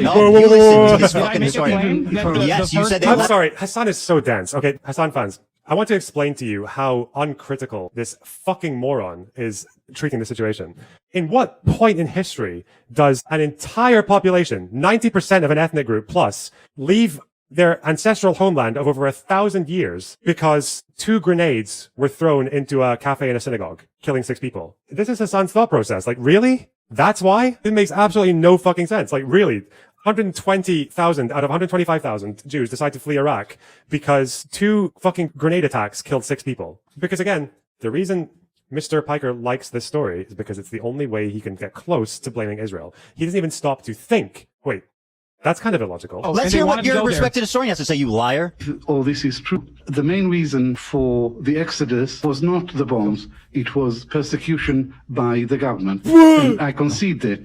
No, you listen to this fucking historian. Yes, you said I'm sorry. Hasan is so dense. Okay, Hasan fans, I want to explain to you how uncritical this fucking moron is treating the situation. In what point in history does an entire population, 90% of an ethnic group plus, leave their ancestral homeland of over 1,000 years because 2 grenades were thrown into a cafe in a synagogue, killing 6 people? This is Hasan's thought process. Like, really? That's why? It makes absolutely no fucking sense. Like, really? 120,000 out of 125,000 Jews decide to flee Iraq because 2 fucking grenade attacks killed 6 people. Because again, the reason Mr. Piker likes this story is because it's the only way he can get close to blaming Israel. He doesn't even stop to think, wait, that's kind of illogical. Oh, Let's and they hear wanted what to your go there. respected historian has to say, you liar. All this is true. The main reason for the exodus was not the bombs, it was persecution by the government. And I concede that.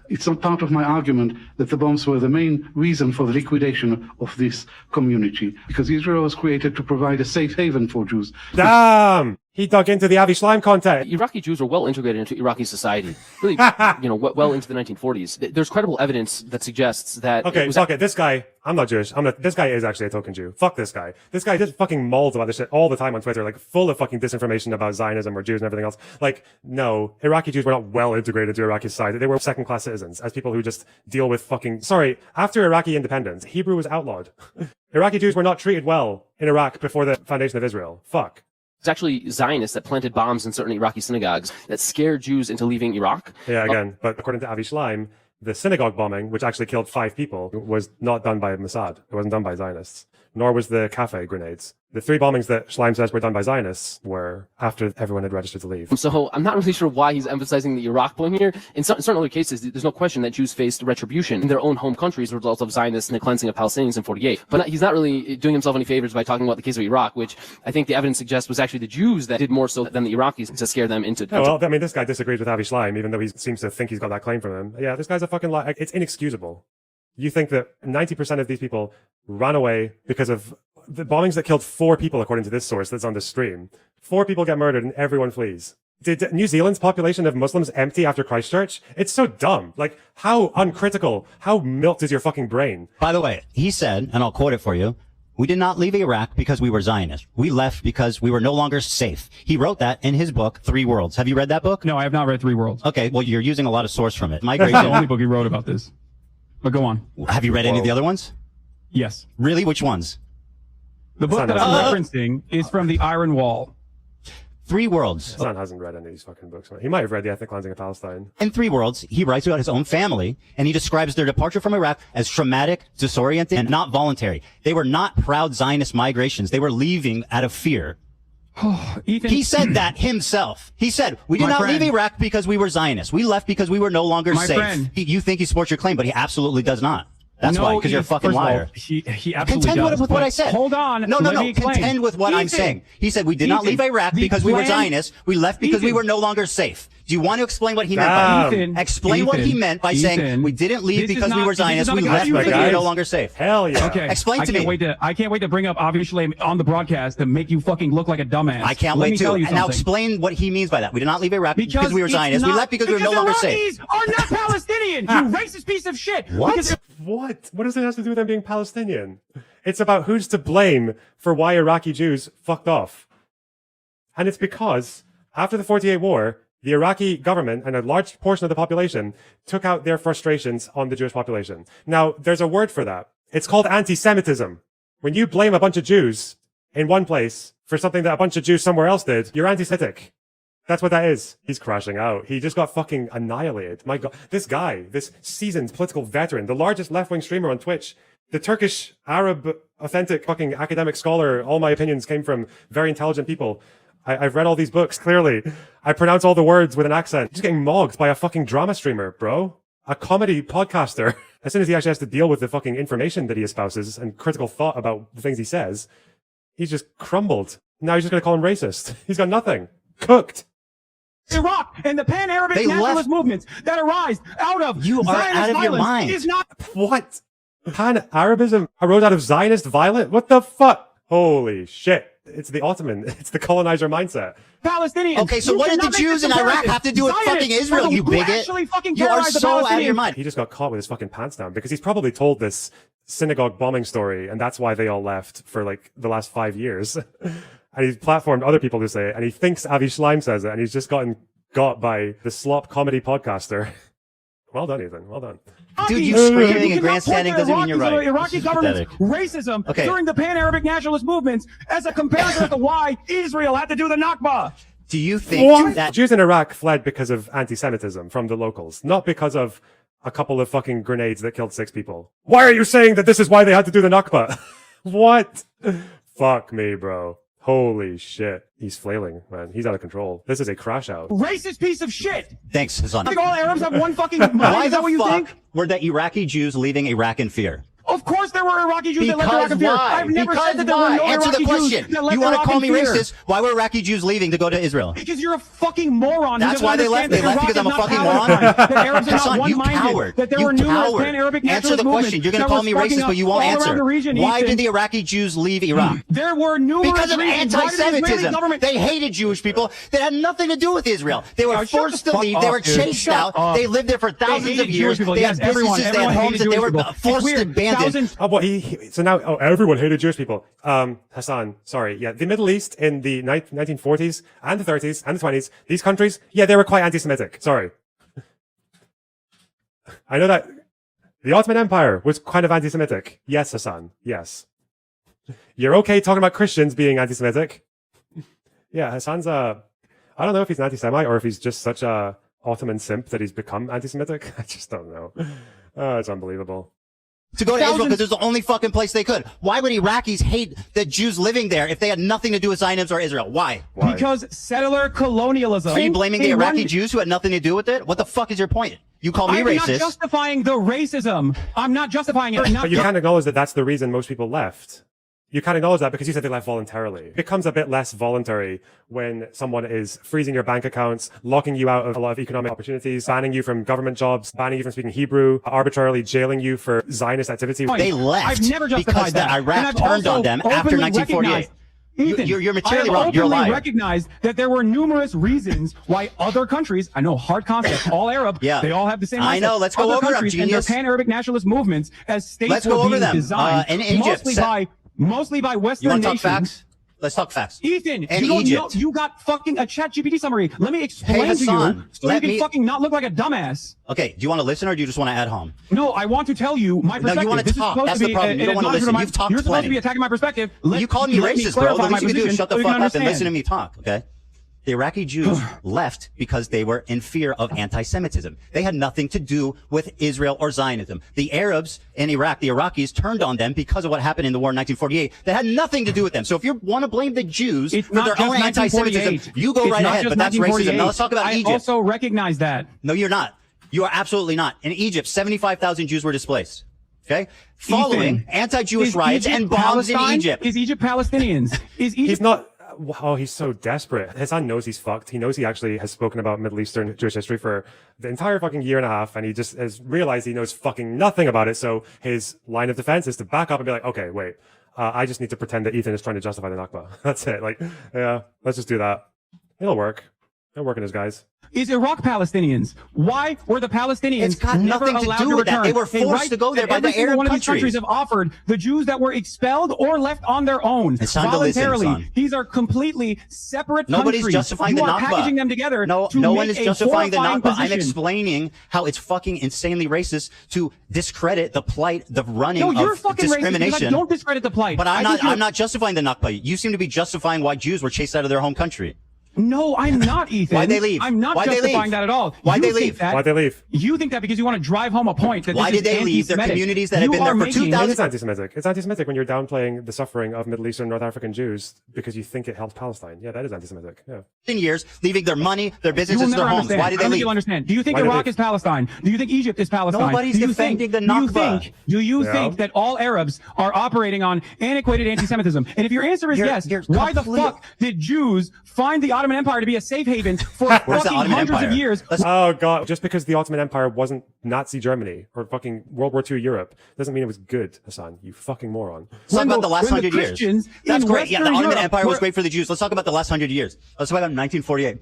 It's not part of my argument that the bombs were the main reason for the liquidation of this community, because Israel was created to provide a safe haven for Jews. Damn! He dug into the Avi Schleim content. Iraqi Jews were well integrated into Iraqi society, really, well into the 1940s. There's credible evidence that suggests that. Okay, fuck it. This guy, I'm not Jewish. This guy is actually a token Jew. Fuck this guy. This guy just fucking mauls about this shit all the time on Twitter, like full of fucking disinformation about Zionism or Jews and everything else. Like, no, Iraqi Jews were not well integrated into Iraqi society. They were second-class citizens as people who just deal with fucking. Sorry, after Iraqi independence, Hebrew was outlawed. Iraqi Jews were not treated well in Iraq before the foundation of Israel. Fuck. It's actually Zionists that planted bombs in certain Iraqi synagogues that scared Jews into leaving Iraq. Yeah, again, but according to Avi Schleim, the synagogue bombing, which actually killed 5 people, was not done by Mossad. It wasn't done by Zionists. Nor was the cafe grenades. The 3 bombings that Schleim says were done by Zionists were after everyone had registered to leave. So I'm not really sure why he's emphasizing the Iraq point here. In certain other cases, there's no question that Jews faced retribution in their own home countries as a result of Zionists and the cleansing of Palestinians in 48. But he's not really doing himself any favors by talking about the case of Iraq, which I think the evidence suggests was actually the Jews that did more so than the Iraqis to scare them into. Oh, well, I mean, this guy disagrees with Avi Schleim, even though he seems to think he's got that claim from him. Yeah, this guy's a fucking lie. It's inexcusable. You think that 90% of these people ran away because of the bombings that killed 4 people, according to this source that's on the stream. 4 people get murdered and everyone flees. Did New Zealand's population of Muslims empty after Christchurch? It's so dumb. Like, how uncritical, how milked is your fucking brain? By the way, he said, and I'll quote it for you, "We did not leave Iraq because we were Zionists. We left because we were no longer safe." He wrote that in his book, 3 Worlds. Have you read that book? No, I have not read 3 Worlds. Okay, well, you're using a lot of source from it. That's the Migration. only book he wrote about this. But go on. Have you read any of the other ones? Yes. Really? Which ones? The book that I'm referencing is from the Iron Wall. 3 Worlds. Hasan hasn't read any of these fucking books. He might have read The Ethnic Cleansing of Palestine. In 3 Worlds, he writes about his own family, and he describes their departure from Iraq as traumatic, disoriented, and not voluntary. They were not proud Zionist migrations. They were leaving out of fear. Ethan, He said that himself. He said, "We did My not friend. leave Iraq because we were Zionists. We left because we were no longer My safe." friend. You think he supports your claim, but he absolutely does not. That's no, why, because you're a Ethan, fucking first of all, liar. He absolutely Contend does. with what but I said. Hold on. No, let me explain. contend with what I'm Ethan, saying. He said we did not leave Ethan, Iraq the because we were plan- Zionists. We left because we Ethan. were no longer safe. Do you want to explain what he meant by Damn. that? Explain what he meant by saying we didn't leave this is because we not- were this is Zionists. not We a left confusing- because we were no guys. longer safe. Hell yeah. Okay. Explain to me. I can't wait to bring up Avi Shlaim on the broadcast to make you fucking look like a dumbass. I can't Let wait me to. tell you And now something. explain what he means by that. We did not leave Iraq because we were it's Zionists. We not- left because we were no longer safe. Iraqis are not Palestinian, you racist piece of shit. What? Because What? What does it have to do with them being Palestinian? It's about who's to blame for why Iraqi Jews fucked off. And it's because after the 48 war, the Iraqi government and a large portion of the population took out their frustrations on the Jewish population. Now, there's a word for that. It's called antisemitism. When you blame a bunch of Jews in one place for something that a bunch of Jews somewhere else did, you're anti-Semitic. That's what that is. He's crashing out. He just got fucking annihilated. My God, this guy, this seasoned political veteran, the largest left-wing streamer on Twitch, the Turkish Arab authentic fucking academic scholar. All my opinions came from very intelligent people. I've read all these books, clearly. I pronounce all the words with an accent. He's getting mogged by a fucking drama streamer, bro. A comedy podcaster. As soon as he actually has to deal with the fucking information that he espouses and critical thought about the things he says, he's just crumbled. Now he's just going to call him racist. He's got nothing. Cooked. Iraq and the pan-Arabic They nationalist left- movements that arise out of You are Zionist out of your violence mind. is not What? Pan-Arabism arose out of Zionist violence? What the fuck? Holy shit. It's the Ottoman. It's the colonizer mindset. Palestinians. Okay, so You what did the cannot make Jews this in Iraq comparison. have to do with Zionists fucking Israel, are the you who bigot? actually fucking You are terrorize the so out of your Palestinians. mind. He just got caught with his fucking pants down because he's probably told this synagogue bombing story and that's why they all left for like the last 5 years. And he's platformed other people to say it and he thinks Avi Schleim says it and he's just gotten got by the slop comedy podcaster. Well done, Ethan. Well done. Dude, you Iraqis. screaming and cannot point grandstanding to doesn't mean you're Iraqis or right. Iraqi This is government's pathetic. racism Okay. during the pan-Arabic nationalist movements as a comparison as to why Israel had to do the Nakba. Do you think that Jews in Iraq fled because of anti-Semitism from the locals, not because of a couple of fucking grenades that killed 6 people. Why are you saying that this is why they had to do the Nakba? What? Fuck me, bro. Holy shit. He's flailing, man. He's out of control. This is a crash out. Racist piece of shit. Thanks, Hasan. I think all Arabs have one fucking mind. Why Is that what the you fuck think? were the Iraqi Jews leaving Iraq in fear? Of course there were Iraqi Jews that left Iraq Because in fear. why? I've never Because said that there were no Answer Iraqi the question. Jews that left You want to Iraq call in me fear. racist? Why were Iraqi Jews leaving to go to Israel? Because you're a fucking moron. That's who why doesn't they left. understand They that left Iraq because is I'm a not fucking Palestine, moron. that Arabs are not Hasan, you one-minded, coward. that there You were numerous coward. pan-Arabic Answer nationalist the question. movements You're going that to call were me sparking racist, up but you won't all answer. around the region, Why Ethan. did the Iraqi Jews leave Iraq? There were numerous Because of reasons. Why did the Israeli anti-Semitism. government... They hated Jewish people that had nothing to do with Israel. They were Shut forced the to fuck leave. up, They were dude. chased Shut out. up. They lived there for thousands hated of years. Jewish people. They Yes, had businesses, they had homes, and they were forced to abandon. Oh, but so now everyone hated Jewish people. Hasan, sorry. Yeah, the Middle East in the 1940s and the 30s and the 20s, these countries, yeah, they were quite anti-Semitic. Sorry. I know that the Ottoman Empire was kind of anti-Semitic. Yes, Hasan. Yes. You're okay talking about Christians being anti-Semitic. Yeah, Hasan's I don't know if he's an anti-Semite or if he's just such a Ottoman simp that he's become anti-Semitic. I just don't know. Oh, it's unbelievable. To go to Israel because it was the only fucking place they could. Why would Iraqis hate the Jews living there if they had nothing to do with Zionists or Israel? Why? Because settler colonialism. Are you blaming the Iraqi Jews who had nothing to do with it? What the fuck is your point? You call me I'm racist. not justifying the racism. I'm not justifying it. But you can't acknowledge that that's the reason most people left. You can't acknowledge that because you said they left voluntarily. It becomes a bit less voluntary when someone is freezing your bank accounts, locking you out of a lot of economic opportunities, banning you from government jobs, banning you from speaking Hebrew, arbitrarily jailing you for Zionist activity. They left I've never justified because that. Iraq turned on them after 1948. Ethan, You're materially I wrong. You're a openly liar. recognized that there were numerous reasons why other countries, I know hard concept, all Arab, Yeah. they all have the same mindset. I know. Let's go other over them, countries and their genius. pan-Arabic nationalist movements as states Let's were go over being them. designed In Egypt, mostly by You Western want to talk nations. facts? Let's talk facts. Ethan, And you don't Egypt. know, you got fucking a chat GPT summary. Let me explain to Hasan, you so you let can me- fucking not look like a dumbass. Okay, do you want to listen or do you just want to add home? No, I want to tell you my perspective. you wanna This is talk. supposed That's to the be problem. an You don't wanna acknowledgement listen. of my- You've talked You're supposed to plenty. be attacking my perspective. You called me racist, bro. clarify The my least you can do is position shut the so you fuck can up and understand. listen to me talk, okay? The Iraqi Jews left because they were in fear of anti-Semitism. They had nothing to do with Israel or Zionism. The Arabs in Iraq, the Iraqis, turned on them because of what happened in the war in 1948. That had nothing to do with them. So if you want to blame the Jews It's for not their just own anti-Semitism, 1948. you go It's right not ahead. just But that's racism. 1948. Now let's talk about I Egypt. also recognize that. No, you're not. You are absolutely not. In Egypt, 75,000 Jews were displaced. Okay? Following Ethan, anti-Jewish is riots Egypt and bombs in Palestine? Egypt. Is Egypt Palestinians? Is Egypt He's not. Oh, he's so desperate. Hasan knows he's fucked. He knows he actually has spoken about Middle Eastern Jewish history for the entire fucking year and a half, and he just has realized he knows fucking nothing about it. So his line of defense is to back up and be like, okay, wait, I just need to pretend that Ethan is trying to justify the Nakba. That's it. Like, yeah, let's just do that. It'll work. It'll work in his guys. Is Iraq Palestinians? Why were the Palestinians It's got never nothing to allowed do to with that. return? They were A forced right to go there that by the every single Arab one of these countries. countries have offered the Jews that were expelled or left on their own It's time to listen, voluntarily. son. These are completely separate Nobody's countries. justifying you the are Nakba. packaging them together No, to no make one is a justifying the horrifying Nakba. I'm position. explaining how it's fucking insanely racist to discredit the plight, the running No, you're of fucking racist. discrimination. Because don't discredit the plight. But I think you're- I'm not justifying the Nakba. You seem to be justifying why Jews were chased out of their home country. No, I'm not, Ethan. Why'd they leave? I'm not Why'd they justifying leave? that at all. Why'd You they think leave? that- Why'd they leave? You think that because you want to drive home a point that Why this did is they leave? They're anti-Semitic. communities that have You been there are for making- 2,000 It's anti-Semitic. It's anti-Semitic when you're downplaying the suffering of Middle Eastern North African Jews because you think it helps Palestine. Yeah, that is anti-Semitic. Yeah. years, leaving their money, their You will businesses, never their homes. understand. Why did I they don't think leave? you'll understand. Do you think Why did Iraq they- is Palestine? Do you think Egypt is Palestine? Nobody's do you defending the think, Nakba. Do you Yeah. think that all Arabs are operating on antiquated anti-Semitism? And if your answer is yes, you're why the complete- fuck did Jews find the Ottoman Empire to be a safe haven for Where's the fucking Ottoman hundreds Empire? of years? Oh god, just because the Ottoman Empire wasn't Nazi Germany or fucking World War II Europe doesn't mean it was good, Hasan. You fucking moron. Let's talk about the last when 100 years. Christians That's in great. Yeah, the Western Ottoman Europe Empire was were- great for the Jews. Let's talk about the last 100 years. Let's talk about 1948.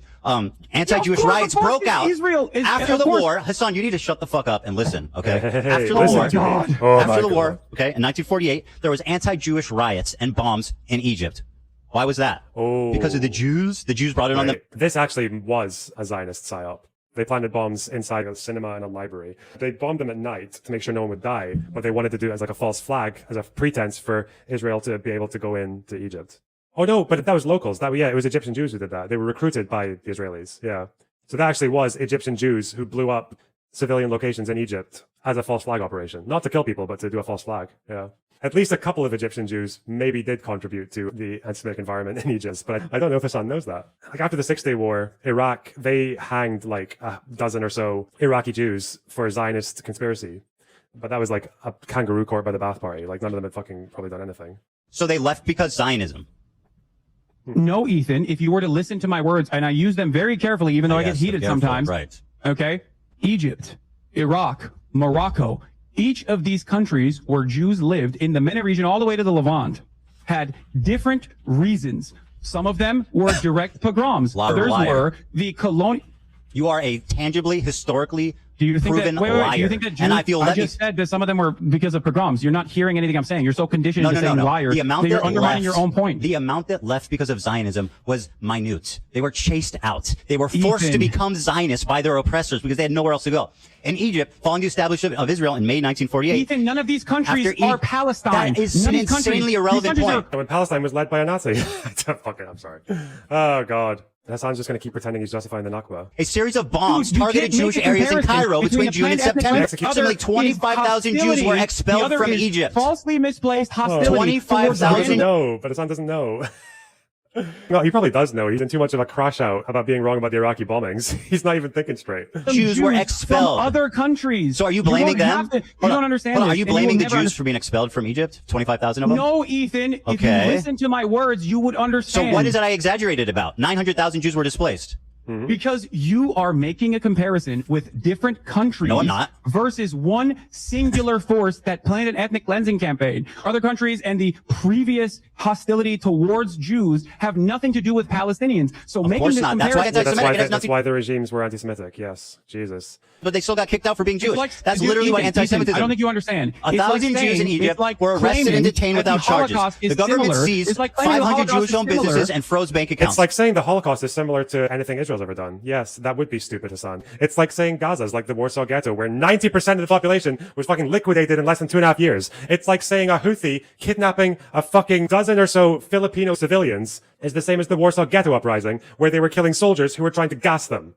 Anti-Jewish of course, riots of course, broke out Israel is- after of the course. war. Hasan, you need to shut the fuck up and listen, okay? Hey, after the listen war, to me. Oh my after the war, God. okay, in 1948, there was anti-Jewish riots and bombs in Egypt. Why was that? Oh. Because of the Jews? The Jews brought it on them. Wait, this actually was a Zionist psyop. They planted bombs inside a cinema and a library. They bombed them at night to make sure no one would die, but they wanted to do it as like a false flag, as a pretense for Israel to be able to go into Egypt. Oh no, but that was locals. Yeah, it was Egyptian Jews who did that. They were recruited by the Israelis. Yeah. So that actually was Egyptian Jews who blew up civilian locations in Egypt as a false flag operation. Not to kill people, but to do a false flag. Yeah. At least a couple of Egyptian Jews maybe did contribute to the anti-Semitic environment in Egypt, but I don't know if Hasan knows that. Like after the 6-Day War, Iraq, they hanged like a dozen or so Iraqi Jews for Zionist conspiracy. But that was like a kangaroo court by the Ba'ath Party. Like none of them had fucking probably done anything. So they left because Zionism. No, Ethan, if you were to listen to my words, and I use them very carefully, even though I get heated sometimes. Right. Okay? Egypt, Iraq, Morocco, each of these countries where Jews lived in the MENA region all the way to the Levant had different reasons. Some of them were direct pogroms. Others were the colonial. You are a tangibly, historically Do you think proven that, wait, liar. do you think that Jews, and I feel I just said that some of them were because of pogroms. You're not hearing anything I'm saying. You're so conditioned into saying liars The amount that you're that undermining left, your own point. The amount that left because of Zionism was minute. They were chased out. They were forced to become Zionists by their oppressors because they had nowhere else to go. In Egypt, following the establishment of Israel in May 1948. Ethan, none of these countries are Palestine. That is an insanely irrelevant point. When Palestine was led by a Nazi. Fucking, I'm sorry. Oh, God. Hassan's just going to keep pretending he's justifying the Nakba. A series of bombs targeted Jewish areas in Cairo between June and September. Approximately 25,000 Jews were expelled from Egypt. Falsely misplaced hostility. 25,000. No, but Hassan doesn't know. No, he probably does know. He's in too much of a crash out about being wrong about the Iraqi bombings. He's not even thinking straight. Jews were expelled from other countries. So are you blaming them? You don't understand. Are you blaming the Jews for being expelled from Egypt? 25,000 of them? No, Ethan. If you listen to my words, you would understand. So what is it I exaggerated about? 900,000 Jews were displaced. Because you are making a comparison with different countries. No, I'm not. Versus one singular force that planned an ethnic cleansing campaign. Other countries and the previous hostility towards Jews have nothing to do with Palestinians. So of making this not. comparison. That's why the regimes were anti-Semitic. Yes. Jesus. But they still got kicked out for being Jewish. That's Dude, literally Ethan, what anti-Semitism. I don't think you understand. 1,000 Jews in Egypt were arrested and detained without charges. The government seized 500 Jewish owned businesses and froze bank accounts. It's like saying the Holocaust is similar to anything Israel's ever done. Yes, that would be stupid, Hasan. It's like saying Gaza is like the Warsaw Ghetto, where 90% of the population was fucking liquidated in less than 2.5 years. It's like saying a Houthi kidnapping a fucking dozen or so Filipino civilians is the same as the Warsaw Ghetto uprising, where they were killing soldiers who were trying to gas them.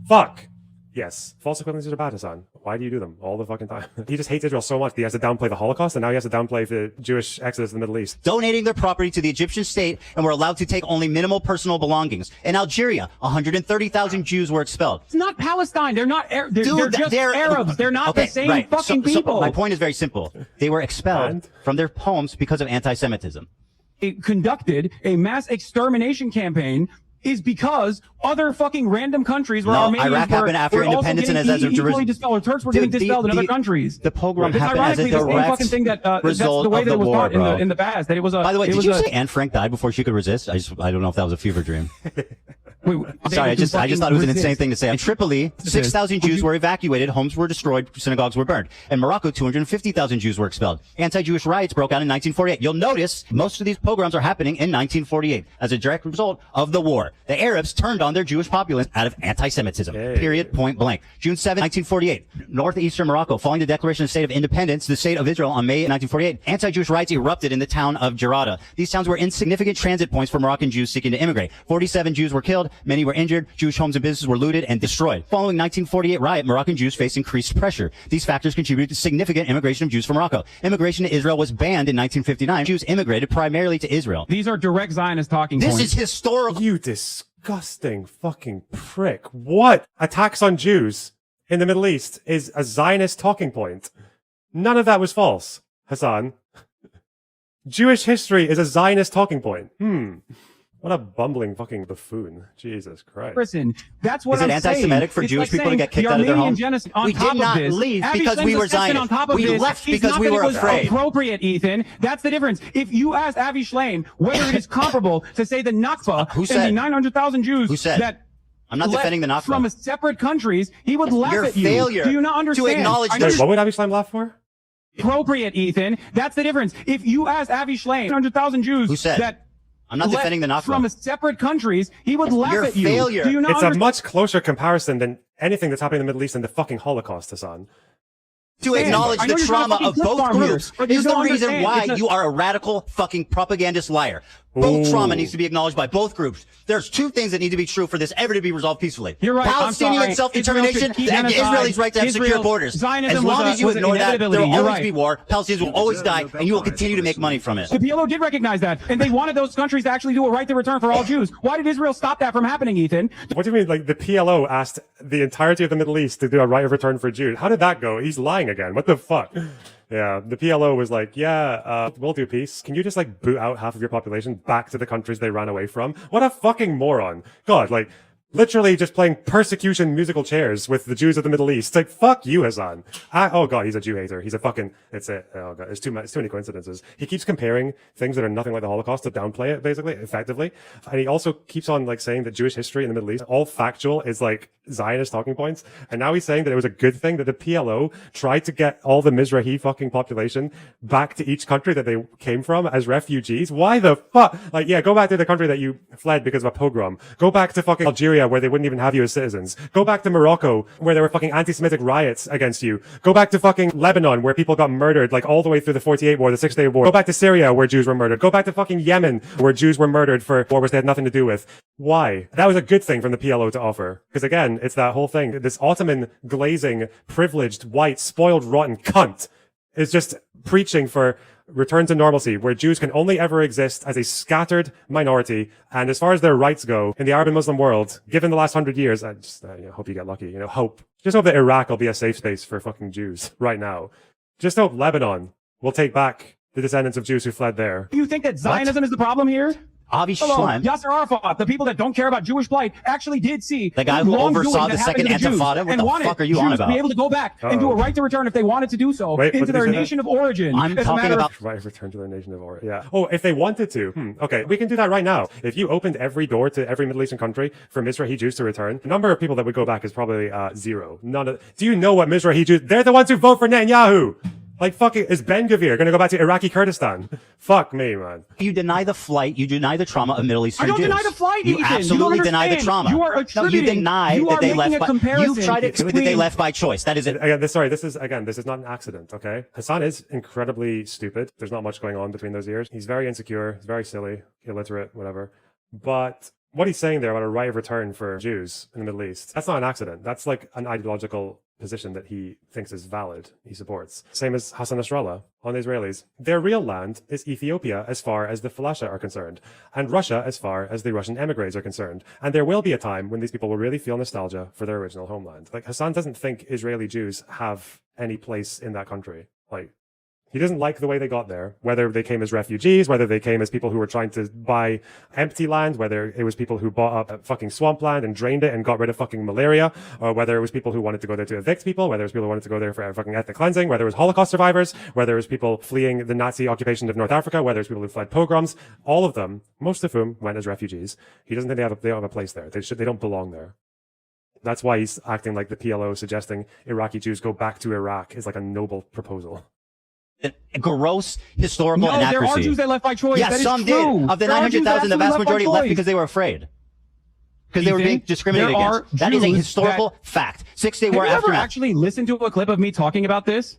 Fuck. Yes, false equivalencies are bad, Hasan. Why do you do them all the fucking time? He just hates Israel so much that he has to downplay the Holocaust, and now he has to downplay the Jewish exodus in the Middle East. Donating their property to the Egyptian state and were allowed to take only minimal personal belongings. In Algeria, 130,000 Jews were expelled. It's not Palestine. They're not. They're just Arabs. They're not the same fucking people. So my point is very simple. They were expelled from their homes because of anti-Semitism. It conducted a mass extermination campaign is because other fucking random countries where Armenians Iraq happened after independence and as equally dispelled, or Turks were getting dispelled in other countries. The pogrom happened as a direct result the way of that the it was war, taught in the past. That it was a. By the way, did you say Anne Frank died before she could resist? I don't know if that was a fever dream. Wait, sorry, I just thought it was an insane thing to say. In Tripoli, 6,000 Jews were evacuated, homes were destroyed, synagogues were burned. In Morocco, 250,000 Jews were expelled. Anti-Jewish riots broke out in 1948. You'll notice most of these pogroms are happening in 1948 as a direct result of the war. The Arabs turned on their Jewish populace out of anti-Semitism. Period. Point blank. June 7, 1948. Northeastern Morocco, following the Declaration of State of Independence, the state of Israel on May 1948, anti-Jewish riots erupted in the town of Jarada. These towns were insignificant transit points for Moroccan Jews seeking to immigrate. 47 Jews were killed. Many were injured. Jewish homes and businesses were looted and destroyed. Following 1948 riot, Moroccan Jews faced increased pressure. These factors contributed to significant immigration of Jews from Morocco. Immigration to Israel was banned in 1959. Jews immigrated primarily to Israel. These are direct Zionist talking points. This is historical. You disgusting fucking prick. What? Attacks on Jews in the Middle East is a Zionist talking point. None of that was false, Hasan. Jewish history is a Zionist talking point. What a bumbling fucking buffoon. Jesus Christ. Listen, that's what I'm saying. Is it anti-Semitic for Jewish people to get kicked out of their homes? We did not leave because we were Zionists. We left because we were afraid. Appropriate, Ethan. That's the difference. If you ask Avi Shlaim whether it is comparable to say the Nakba and the 900,000 Jews that I'm not defending the Nakba. From separate countries, he would laugh at you. Failure Do you not understand? to acknowledge what would Avi Shlaim laugh for? Appropriate, Ethan. That's the difference. If you ask Avi Shlaim 900,000 Jews that I'm not defending the Nakba. From separate countries, he would laugh at you. Failure. Do you not It's a much closer comparison than anything that's happening in the Middle East than the fucking Holocaust, Hasan. To acknowledge the trauma of both groups is the reason why you are a radical fucking propagandist liar. Both Ooh. trauma needs to be acknowledged by both groups. There's two things that need to be true for this ever to be resolved peacefully. You're right. Palestinian self-determination and Israel's right to have secure borders. Zionism As long as you was ignore that, there will always right. be war. Palestinians will always die, and you will continue to make money from it. The PLO did recognize that, and they wanted those countries to actually do a right to return for all Jews. Why did Israel stop that from happening, Ethan? What do you mean? Like the PLO asked the entirety of the Middle East to do a right of return for Jews? How did that go? He's lying again. What the fuck? Yeah, the PLO was like, yeah, we'll do peace. Can you just like boot out half of your population back to the countries they ran away from? What a fucking moron. God, like literally just playing persecution musical chairs with the Jews of the Middle East. Like, fuck you, Hasan. Oh god, he's a Jew hater. He's a fucking, it's it. Oh god, it's too many coincidences. He keeps comparing things that are nothing like the Holocaust to downplay it, basically, effectively. And he also keeps on like saying that Jewish history in the Middle East, all factual, is like Zionist talking points. And now he's saying that it was a good thing that the PLO tried to get all the Mizrahi fucking population back to each country that they came from as refugees. Why the fuck? Like, yeah, go back to the country that you fled because of a pogrom. Go back to fucking Algeria where they wouldn't even have you as citizens. Go back to Morocco where there were fucking anti-Semitic riots against you. Go back to fucking Lebanon where people got murdered like all the way through the 48 war, the 6-Day War. Go back to Syria where Jews were murdered. Go back to fucking Yemen where Jews were murdered for wars they had nothing to do with. Why? That was a good thing from the PLO to offer. Because again, it's that whole thing. This Ottoman glazing, privileged, white, spoiled, rotten cunt is just preaching for return to normalcy, where Jews can only ever exist as a scattered minority. And as far as their rights go in the Arab and Muslim world, given the last 100 years, I just hope you get lucky. Just hope that Iraq will be a safe space for fucking Jews right now. Just hope Lebanon will take back the descendants of Jews who fled there. You think that Zionism is the problem here? Avi Hello, Schleim, Yasser Arafat, the people that don't care about Jewish plight, actually did see the guy who wrongdoing oversaw that the happened second to Jews Intifada, what and the wanted fuck are you Jews on to about? be able to go back and do a right to return if they wanted to do so Wait, what into did their he say nation of origin. I'm As a talking matter about Right of return to their nation of origin. Yeah. Oh, if they wanted to. Okay, we can do that right now. If you opened every door to every Middle Eastern country for Mizrahi Jews to return, the number of people that would go back is probably zero. Do you know what Mizrahi Jews? They're the ones who vote for Netanyahu. Like fucking, is Ben Gvir going to go back to Iraqi Kurdistan? Fuck me, man. You deny the flight, you deny the trauma of Middle Eastern I don't Jews. deny the flight, You Ethan. You absolutely don't deny the understand. trauma. You are No, you attributing- deny you that are they making left a by, comparison you try to explain that they between- left by choice. That is it. Again, this is not an accident, okay? Hasan is incredibly stupid. There's not much going on between those years. He's very insecure, he's very silly, illiterate, whatever. But what he's saying there about a right of return for Jews in the Middle East, that's not an accident. That's like an ideological position that he thinks is valid, he supports. Same as Hassan Nasrallah on the Israelis. Their real land is Ethiopia as far as the Falasha are concerned, and Russia as far as the Russian emigres are concerned. And there will be a time when these people will really feel nostalgia for their original homeland. Like, Hasan doesn't think Israeli Jews have any place in that country. Like, he doesn't like the way they got there, whether they came as refugees, whether they came as people who were trying to buy empty land, whether it was people who bought up fucking swampland and drained it and got rid of fucking malaria, or whether it was people who wanted to go there to evict people, whether it was people who wanted to go there for fucking ethnic cleansing, whether it was Holocaust survivors, whether it was people fleeing the Nazi occupation of North Africa, whether it was people who fled pogroms, all of them, most of whom went as refugees. He doesn't think they don't have a place there. They don't belong there. That's why he's acting like the PLO, suggesting Iraqi Jews go back to Iraq is like a noble proposal. Gross historical No, inaccuracy. there are Jews that left by choice. Yes, That is some true. did. Of the There are Jews that 900,000, the vast absolutely majority by left choice. because they were afraid. Because they were being discriminated there are against. That is a Jews historical fact. 6-day war Have you ever aftermath. actually listened to a clip of me talking about this?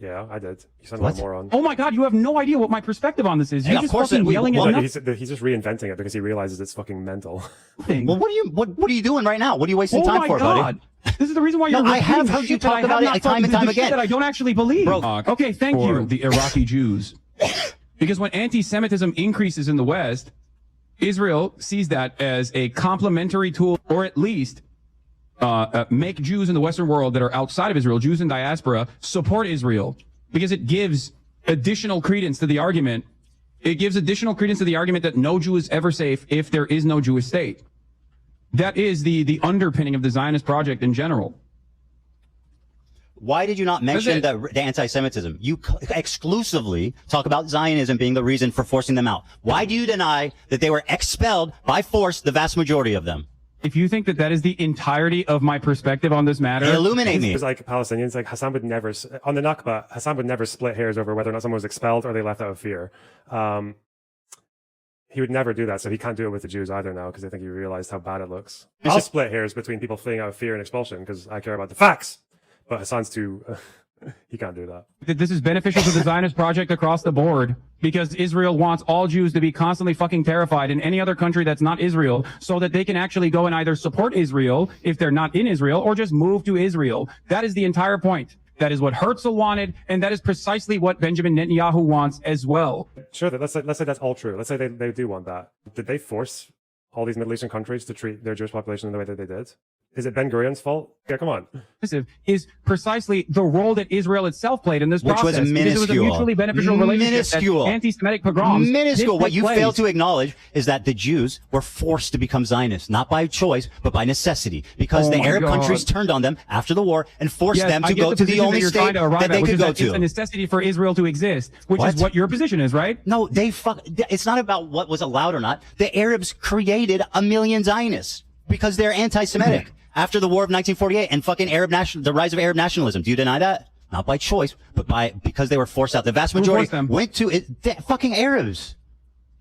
Yeah, I did. You sound like a moron. Oh my God, you have no idea what my perspective on this is. You're Yeah, of just course fucking yelling well, at No, nothing. he's just reinventing it because he realizes it's fucking mental. Well, what are you doing right now? What are you wasting Oh time my for, God. buddy? This is the reason why No, you're I have repeating heard you shit that talk I have about it not time and the time shit again. that I don't actually believe. Bro, okay, thank for you. the Iraqi Jews. Because when anti-Semitism increases in the West, Israel sees that as a complementary tool, or at least make Jews in the Western world that are outside of Israel, Jews in diaspora, support Israel, because it gives additional credence to the argument. It gives additional credence to the argument that no Jew is ever safe if there is no Jewish state. That is the underpinning of the Zionist project in general. Why did you not mention the anti-Semitism? You exclusively talk about Zionism being the reason for forcing them out. Why do you deny that they were expelled by force, the vast majority of them? If you think that that is the entirety of my perspective on this matter, Illuminate me. It's like Palestinians, like Hasan would never, on the Nakba, Hasan would never split hairs over whether or not someone was expelled or they left out of fear. He would never do that, so he can't do it with the Jews either now because I think he realized how bad it looks. I'll split hairs between people fleeing out of fear and expulsion because I care about the facts. But Hasan's too He can't do that. That this is beneficial to the Zionist project across the board because Israel wants all Jews to be constantly fucking terrified in any other country that's not Israel so that they can actually go and either support Israel if they're not in Israel or just move to Israel. That is the entire point. That is what Herzl wanted, and that is precisely what Benjamin Netanyahu wants as well. Sure, let's say that's all true. Let's say they do want that. Did they force all these Middle Eastern countries to treat their Jewish population in the way that they did? Is it Ben Gurion's fault? Yeah, come on. Is precisely the role that Israel itself played in this Which process. was minuscule. It was a mutually beneficial relationship. Minuscule. That anti-Semitic pogroms. Minuscule. What you place. fail to acknowledge is that the Jews were forced to become Zionists, not by choice, but by necessity, because the Arab countries turned on them after the war and forced them to go to the only state that they could go to. It's a necessity for Israel to exist, which is what your position is, right? No, it's not about what was allowed or not. The Arabs created 1 million Zionists because they're anti-Semitic. After the war of 1948 and fucking the rise of Arab nationalism. Do you deny that? Not by choice, but because they were forced out. The vast majority went to the fucking Arabs.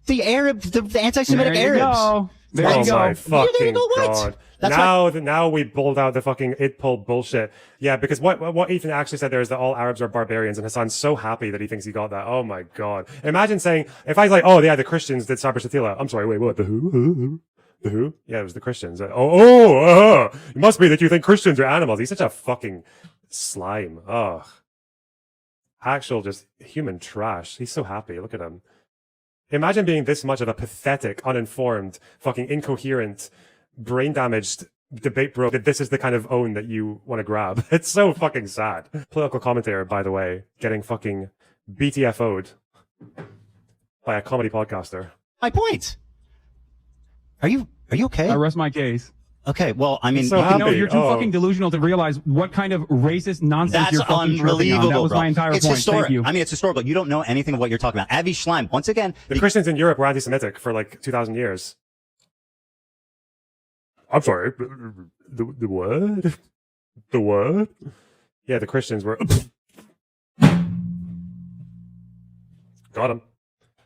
The anti-Semitic Arabs. There you go. My fucking what? God. Now we pulled out the fucking it-pulled bullshit. Yeah, because what Ethan actually said there is that all Arabs are barbarians, and Hasan's so happy that he thinks he got that. Oh my God. Imagine saying, if I was like, oh yeah, the Christians did Sabra Shatila. I'm sorry, wait, what? The who? The who? Yeah, it was the Christians. It must be that you think Christians are animals. He's such a fucking slime. Ugh. Actual just human trash. He's so happy. Look at him. Imagine being this much of a pathetic, uninformed, fucking incoherent, brain-damaged debate bro that this is the kind of own that you want to grab. It's so fucking sad. Political commentator, by the way, getting fucking BTFO'd by a comedy podcaster. My point. Are you okay? I rest my case. Okay, well, I mean, so happy. No, you're too fucking delusional to realize what kind of racist nonsense you're fucking tripping on. That was my entire point. Historic. Thank you. I mean, it's historical. You don't know anything of what you're talking about. Avi Schleim, once again. The Christians in Europe were anti-Semitic for like 2,000 years. I'm sorry. The what? The what? Yeah, the Christians were... Got him.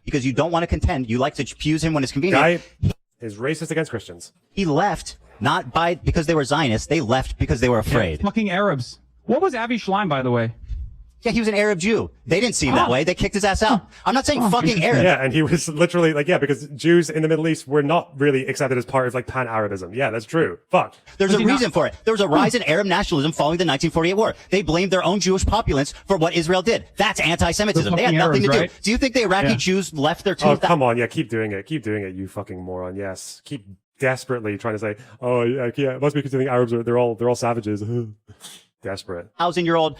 Because you don't want to contend. You like to fuse him when it's convenient. Guy is racist against Christians. He left, not because they were Zionists. They left because they were afraid. Fucking Arabs. What was Avi Schleim, by the way? Yeah, he was an Arab Jew. They didn't see him that way. They kicked his ass out. I'm not saying fucking Arab. Yeah, and he was literally like, yeah, because Jews in the Middle East were not really accepted as part of like pan-Arabism. Yeah, that's true. Fuck. There's a reason for it. There was a rise in Arab nationalism following the 1948 war. They blamed their own Jewish populace for what Israel did. That's anti-Semitism. They had nothing to do. Right? Do you think the Iraqi Jews left their Oh, come on. Yeah, keep doing it. Keep doing it, you fucking moron. Yes. Keep desperately trying to say, oh, yeah, it must be because you think Arabs they're all savages. Desperate. 1,000-year-old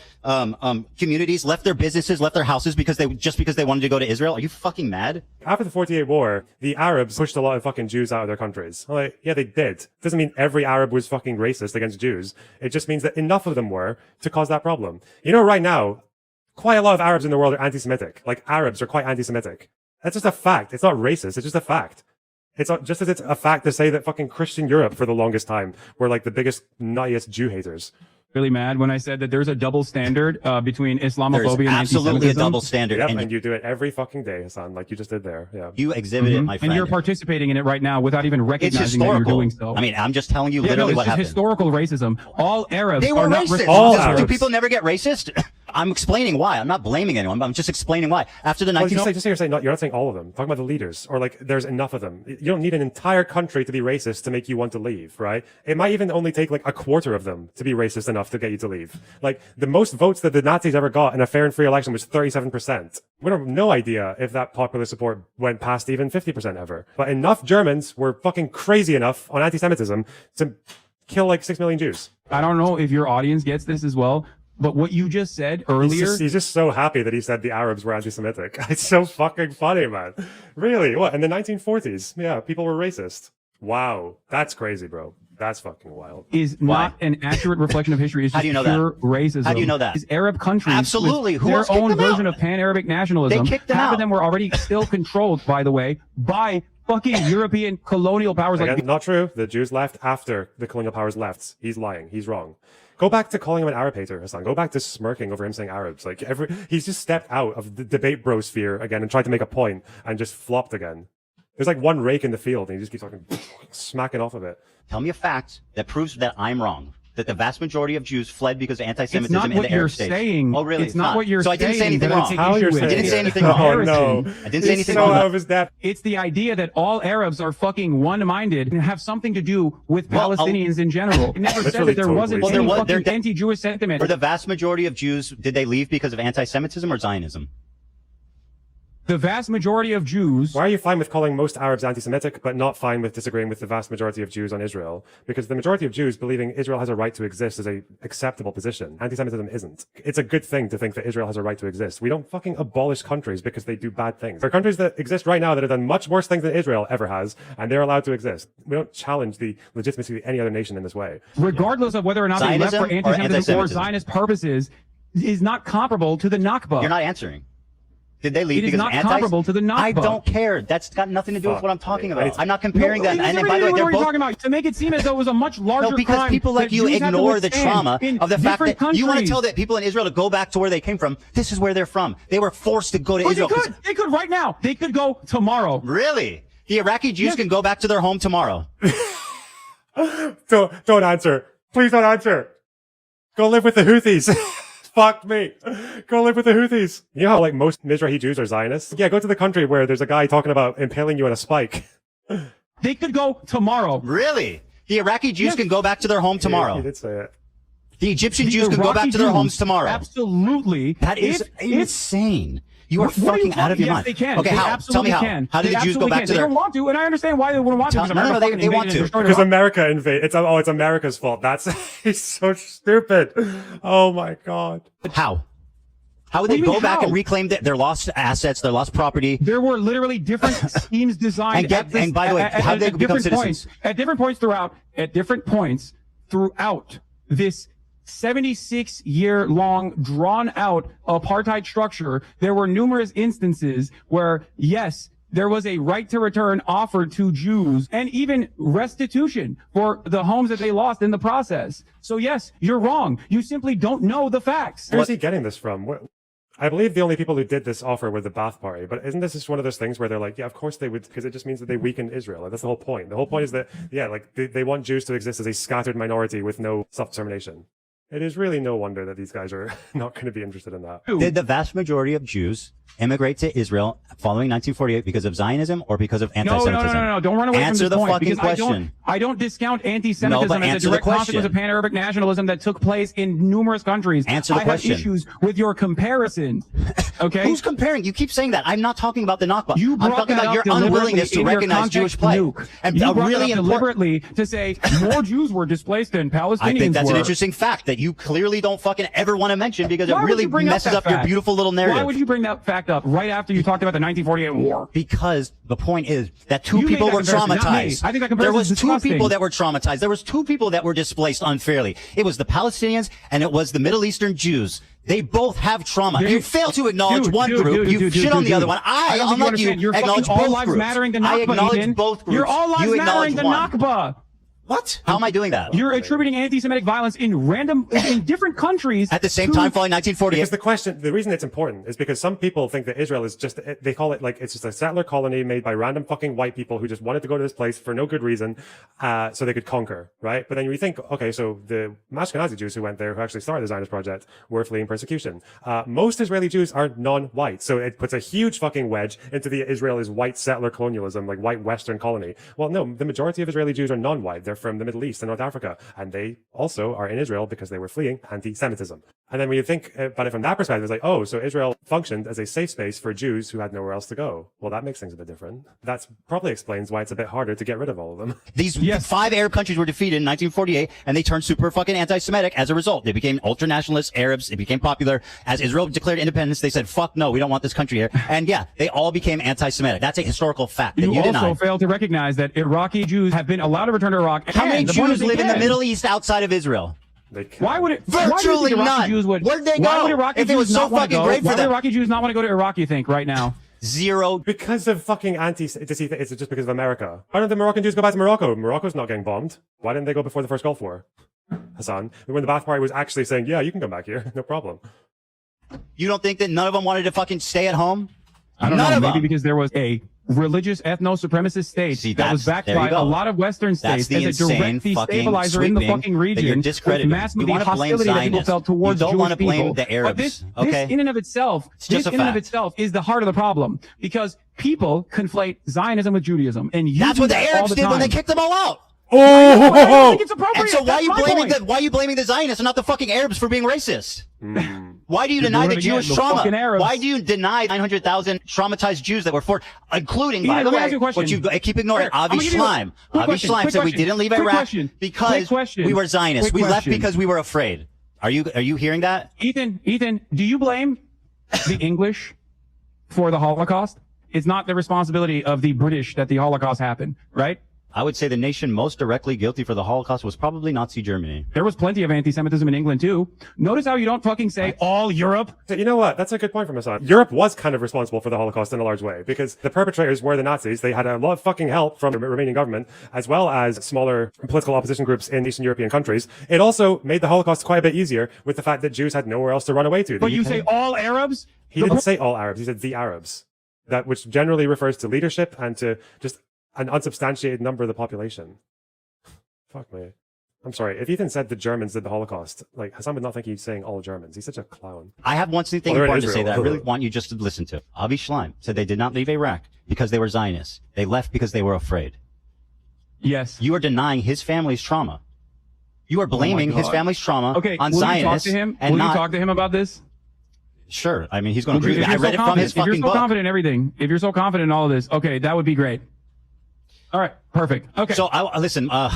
communities left their businesses, left their houses because they wanted to go to Israel. Are you fucking mad? After the 48 war, the Arabs pushed a lot of fucking Jews out of their countries. Like, yeah, they did. Doesn't mean every Arab was fucking racist against Jews. It just means that enough of them were to cause that problem. You know, right now, quite a lot of Arabs in the world are anti-Semitic. Like, Arabs are quite anti-Semitic. That's just a fact. It's not racist. It's just a fact. It's not, just as it's a fact to say that fucking Christian Europe for the longest time were like the biggest, nuttiest Jew haters. Really mad when I said that there's a double standard between Islamophobia There's and absolutely anti-Semitism. a double standard. Yep, and you do it every fucking day, Hasan, like you just did there. Yeah. You exhibit it, my friend. And you're participating in it right now without even It's recognizing that you're historical. doing so. I mean, I'm just telling you Yeah, literally no, what it's just happened. historical racism. All Arabs They were are not racist. All responsible. Arabs. Do people never get racist? I'm explaining why. I'm not blaming anyone, but I'm just explaining why. After the Well, 19... just say you're saying you're not saying all of them. I'm talking about the leaders, or like there's enough of them. You don't need an entire country to be racist to make you want to leave, right? It might even only take like a quarter of them to be racist enough to get you to leave. Like the most votes that the Nazis ever got in a fair and free election was 37%. We have no idea if that popular support went past even 50% ever. But enough Germans were fucking crazy enough on anti-Semitism to kill like 6 million Jews. I don't know if your audience gets this as well, but what you just said earlier... He's just so happy that he said the Arabs were anti-Semitic. It's so fucking funny, man. Really? What? In the 1940s? Yeah, people were racist. Wow. That's crazy, bro. That's fucking wild. Is not an accurate reflection of history. It's How just do you know pure that? racism. How do you know that? Is Arab countries Absolutely. with Who their else kicked own them version out? of pan-Arabic nationalism. They kicked them Half out. of them were already still controlled, by the way, by fucking European colonial powers. Again, like not true. The Jews left after the colonial powers left. He's lying. He's wrong. Go back to calling him an Arab hater, Hasan. Go back to smirking over him saying Arabs. Like he's just stepped out of the debate bro sphere again and tried to make a point and just flopped again. There's like one rake in the field and he just keeps fucking smacking off of it. Tell me a fact that proves that I'm wrong. that the vast majority of Jews fled because of It's anti-Semitism not in what the you're Arab states. saying. Oh, really? It's not what you're so saying. I didn't say anything that I wrong. take How issue you're with. saying I didn't it? say anything Oh wrong. no! I didn't say anything so wrong. out of his depth. It's the idea that all Arabs are fucking one-minded and have something to do with Well, Palestinians in general. It never said really that there wasn't totally any Well, there fucking was- anti-Jewish sentiment. For the vast majority of Jews, did they leave because of anti-Semitism or Zionism? The vast majority of Jews. Why are you fine with calling most Arabs anti-Semitic, but not fine with disagreeing with the vast majority of Jews on Israel? Because the majority of Jews believing Israel has a right to exist is a acceptable position. Anti-Semitism isn't. It's a good thing to think that Israel has a right to exist. We don't fucking abolish countries because they do bad things. There are countries that exist right now that have done much worse things than Israel ever has, and they're allowed to exist. We don't challenge the legitimacy of any other nation in this way. Regardless of whether or not they left Zionism for or anti-Semitism or anti-Semitism? Zionist purposes, is not comparable to the Nakba. You're not answering. Did they leave It is because not of comparable to the Nakba. I don't care. That's got nothing to do with what I'm talking Fuck. about. I'm not comparing that. It has And by everything the way, to do with they're what you're both. talking about to make it seem as though it was a much larger No, because crime people like that you Jews have to ignore the withstand trauma in of the fact that different you want to countries. tell that people in Israel to go back to where they came from. This is where they're from. They were forced to go to But Israel. they could right now. They could go tomorrow. Really? The Iraqi Jews can go back to their home tomorrow. Don't answer. Please don't answer. Go live with the Houthis. Fuck me. Go live with the Houthis. You know how like most Mizrahi Jews are Zionists? Yeah, go to the country where there's a guy talking about impaling you on a spike. They could go tomorrow. Really? The Iraqi Jews can go back to their home He tomorrow. did say it. The Egyptian The Jews can go Iraqi back to their Jews, homes tomorrow. Absolutely. That is insane. You are What are you fucking out of talking- your yes, mind. They can. Okay, They how? Tell me absolutely how. Can. How did They the Jews go absolutely back can. to They their? don't want to, and I understand why they wouldn't want to. Tell- because no, no, America they fucking want invaded to. and destroyed Because Iraq. America invade. It's America's fault. That's he's so stupid. Oh my god. How? How would What they do you go mean, back how? and reclaim their lost assets, their lost property? There were literally different schemes designed And by the way, how did they become different citizens? points, at different points throughout this 76-year-long, drawn-out apartheid structure. There were numerous instances where, yes, there was a right to return offered to Jews and even restitution for the homes that they lost in the process. So yes, you're wrong. You simply don't know the facts. Where's he getting this from? I believe the only people who did this offer were the Ba'ath Party, but isn't this just one of those things where they're like, yeah, of course they would, because it just means that they weakened Israel. Like, that's the whole point. The whole point is that, yeah, like they want Jews to exist as a scattered minority with no self-determination. It is really no wonder that these guys are not going to be interested in that. Did the vast majority of Jews immigrate to Israel following 1948 because of Zionism or because of anti-Semitism? No. Don't run away Answer from the this point, fucking because question. I don't discount anti-Semitism No, but as answer a the direct consequence of question. pan-Arabic nationalism that took place in numerous countries. Answer the question. I have issues with your comparison. Okay? Who's comparing? You keep saying that. I'm not talking about the Nakba. You I'm brought talking that about your up deliberately unwillingness to in your recognize context Jewish plight. nuke. And You a brought really that up important. deliberately to say more Jews were displaced than Palestinians I think that's were. an interesting fact that you clearly don't fucking ever want to mention because Why it would really you bring messes that up your fact? beautiful little narrative. Why would you bring that fact up right after you talked about the 1948 war? Because the point is that two You made people that were comparison, not me. traumatized. I think that there comparison was is two disgusting. people that were traumatized. There was two people that were displaced unfairly. It was the Palestinians and it was the Middle Eastern Jews. They both have trauma. You fail to acknowledge one group. You shit on the other one. I don't think you unlike understand. You're acknowledge fucking all both lives groups. mattering the Nakba. I acknowledge Eden. both groups. You're all lives You mattering acknowledge the one. Nakba. What? How am I doing that? You're attributing anti-Semitic violence in different countries At the same time, following 1948. Because the reason it's important is because some people think that Israel is just, they call it like, it's just a settler colony made by random fucking white people who just wanted to go to this place for no good reason, so they could conquer, right? But then you think, okay, so the Ashkenazi Jews who went there, who actually started the Zionist project, were fleeing persecution. Most Israeli Jews are non-white, so it puts a huge fucking wedge into the Israel is white settler colonialism, like white Western colony. Well, no, the majority of Israeli Jews are non-white. They're from the Middle East and North Africa, and they also are in Israel because they were fleeing anti-Semitism. And then when you think about it from that perspective, it's like, oh, so Israel functioned as a safe space for Jews who had nowhere else to go. Well, that makes things a bit different. That probably explains why it's a bit harder to get rid of all of them. These 5 Arab countries were defeated in 1948, and they turned super fucking anti-Semitic as a result. They became ultra-nationalist Arabs. It became popular. As Israel declared independence, they said, fuck no, we don't want this country here. And yeah, they all became anti-Semitic. That's a historical fact that you also deny. failed to recognize that Iraqi Jews have been allowed to return to Iraq. How many and the point Jews is they live in the can. Middle East outside of Israel? Why would it? Virtually Iraqi none. Jews would, Where'd they why go? would Iraqi If it Jews was so not wanna fucking go? great for Why would them. Iraqi Jews not want to go to Iraq, you think, right now? Zero. Because of fucking is it just because of America? Why don't the Moroccan Jews go back to Morocco? Morocco's not getting bombed. Why didn't they go before the first Gulf War? Hasan, when the Ba'ath Party was actually saying, yeah, you can come back here, no problem. You don't think that none of them wanted to fucking stay at home? I don't None know. of Maybe them. because there was a religious ethno-supremacist state See, that was backed there you by go. a lot of Western That's states the as a insane direct fucking destabilizer in the sweeping fucking that you're region with discrediting. mass You media wanna blame hostility that people Zionists. felt towards You don't Jewish wanna blame people. the Arabs, But this okay? in and of itself, just a in and of fact. itself is the heart of the problem because people conflate Zionism with Judaism, and you That's do what the that all Arabs the did when they time. kicked them all out. I don't think it's And appropriate. so why are you That's my blaming point. why are you blaming the Zionists and not the fucking Arabs for being racist? Why do you You're deny doing the it again, Jewish the trauma? fucking Arabs. Why do you deny 900,000 traumatized Jews that were forced, including, by Ian, the let me way, ask you a question. what you keep ignoring, Here, I'm Avi gonna give you a Schleim. quick Avi question, Schleim quick said we question, didn't leave quick Iraq question, quick because question, we were Zionists. quick We left question. because we were afraid. Are you hearing that? Ethan, do you blame the English for the Holocaust? It's not the responsibility of the British that the Holocaust happened, right? I would say the nation most directly guilty for the Holocaust was probably Nazi Germany. There was plenty of anti-Semitism in England too. Notice how you don't fucking say all Europe. You know what? That's a good point from Hasan. Europe was kind of responsible for the Holocaust in a large way because the perpetrators were the Nazis. They had a lot of fucking help from the Romanian government as well as smaller political opposition groups in Eastern European countries. It also made the Holocaust quite a bit easier with the fact that Jews had nowhere else to run away to. The But you UK say all Arabs? He didn't say all Arabs. He said the Arabs. That which generally refers to leadership and to just an unsubstantiated number of the population. Fuck me. I'm sorry. If Ethan said the Germans did the Holocaust, like Hasan would not think he's saying all Germans. He's such a clown. I have one thing Well, they're in important to say Israel. that I really want you just to listen to. Avi Schleim said they did not leave Iraq because they were Zionists. They left because they were afraid. Yes. You are denying his family's trauma. You are blaming his God. family's trauma Okay, on will Zionists. you talk to him? And Will not, you talk to him about this? Sure. I mean, he's going to Would you- agree with if me. I you're read so it from his confident- fucking If you're so book. confident in everything, if you're so confident in all of this, okay, that would be great. All right, perfect. Okay. So listen. No,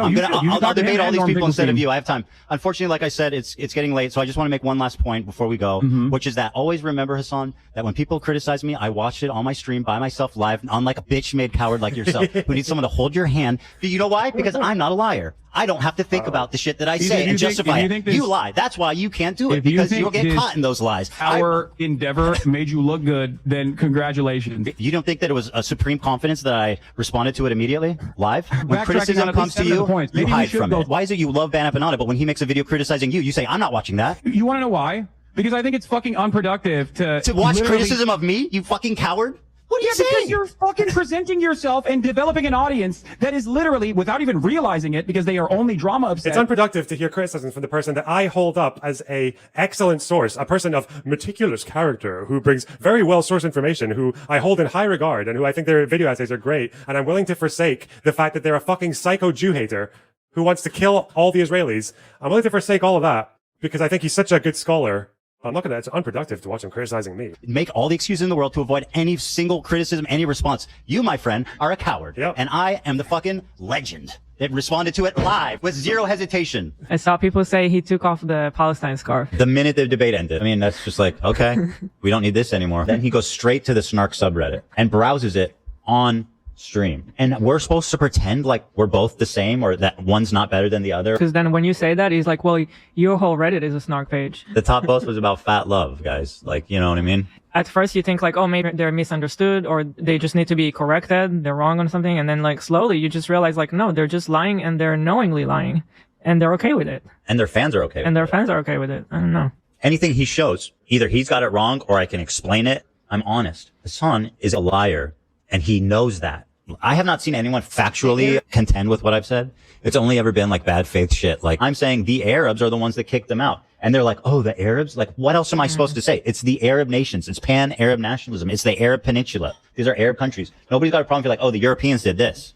I'm you gonna, should. You I'll should talk to debate him all and these Norm people instead of Finkelstein. you. I have time. Unfortunately, like I said, it's getting late, so I just want to make one last point before we go, which is that always remember, Hasan, that when people criticize me, I watched it on my stream by myself live, unlike a bitch-made coward like yourself, who needs someone to hold your hand. But you know why? Because I'm not a liar. I don't have to think about the shit that I say and justify it. You lie. That's why you can't do it, If you because think you'll get this caught in those lies. Our endeavor made you look good, then congratulations. You don't think that it was a supreme confidence that I responded to it immediately, live? When Backtracking criticism on at comes least to 7 of you, the points. you Maybe we hide should from go- it. Why is it you love Banapanatta, but when he makes a video criticizing you, you say, I'm not watching that? You want to know why? Because I think it's fucking unproductive to To watch literally- criticism of me, you fucking coward? What are you because saying? you're fucking presenting yourself and developing an audience that is literally, without even realizing it, because they are only drama obsessed. It's unproductive to hear criticism from the person that I hold up as a excellent source, a person of meticulous character who brings very well sourced information, who I hold in high regard, and who I think their video essays are great. And I'm willing to forsake the fact that they're a fucking psycho Jew hater who wants to kill all the Israelis. I'm willing to forsake all of that because I think he's such a good scholar. I'm not gonna, it's unproductive to watch him criticizing me. Make all the excuses in the world to avoid any single criticism, any response. You, my friend, are a coward. Yep. And I am the fucking legend that responded to it live with zero hesitation. I saw people say he took off the Palestine scarf. The minute the debate ended. I mean, that's just like, okay, we don't need this anymore. Then he goes straight to the Snark subreddit and browses it on stream. And we're supposed to pretend like we're both the same or that one's not better than the other. Because then when you say that, he's like, well, your whole Reddit is a snark page. The top post was about fat love, guys. Like, you know what I mean? At first you think like, oh, maybe they're misunderstood or they just need to be corrected. They're wrong on something. And then like slowly you just realize like, no, they're just lying and they're knowingly lying and they're okay with it. And their fans are okay with And their it. fans are okay with it. I don't know. Anything he shows, either he's got it wrong or I can explain it. I'm honest. Hasan is a liar and he knows that. I have not seen anyone factually contend with what I've said. It's only ever been like bad faith shit. Like I'm saying the Arabs are the ones that kicked them out. And they're like, oh, the Arabs? Like, what else am I supposed to say? It's the Arab nations. It's pan-Arab nationalism. It's the Arab Peninsula. These are Arab countries. Nobody's got a problem if you're like, oh, the Europeans did this.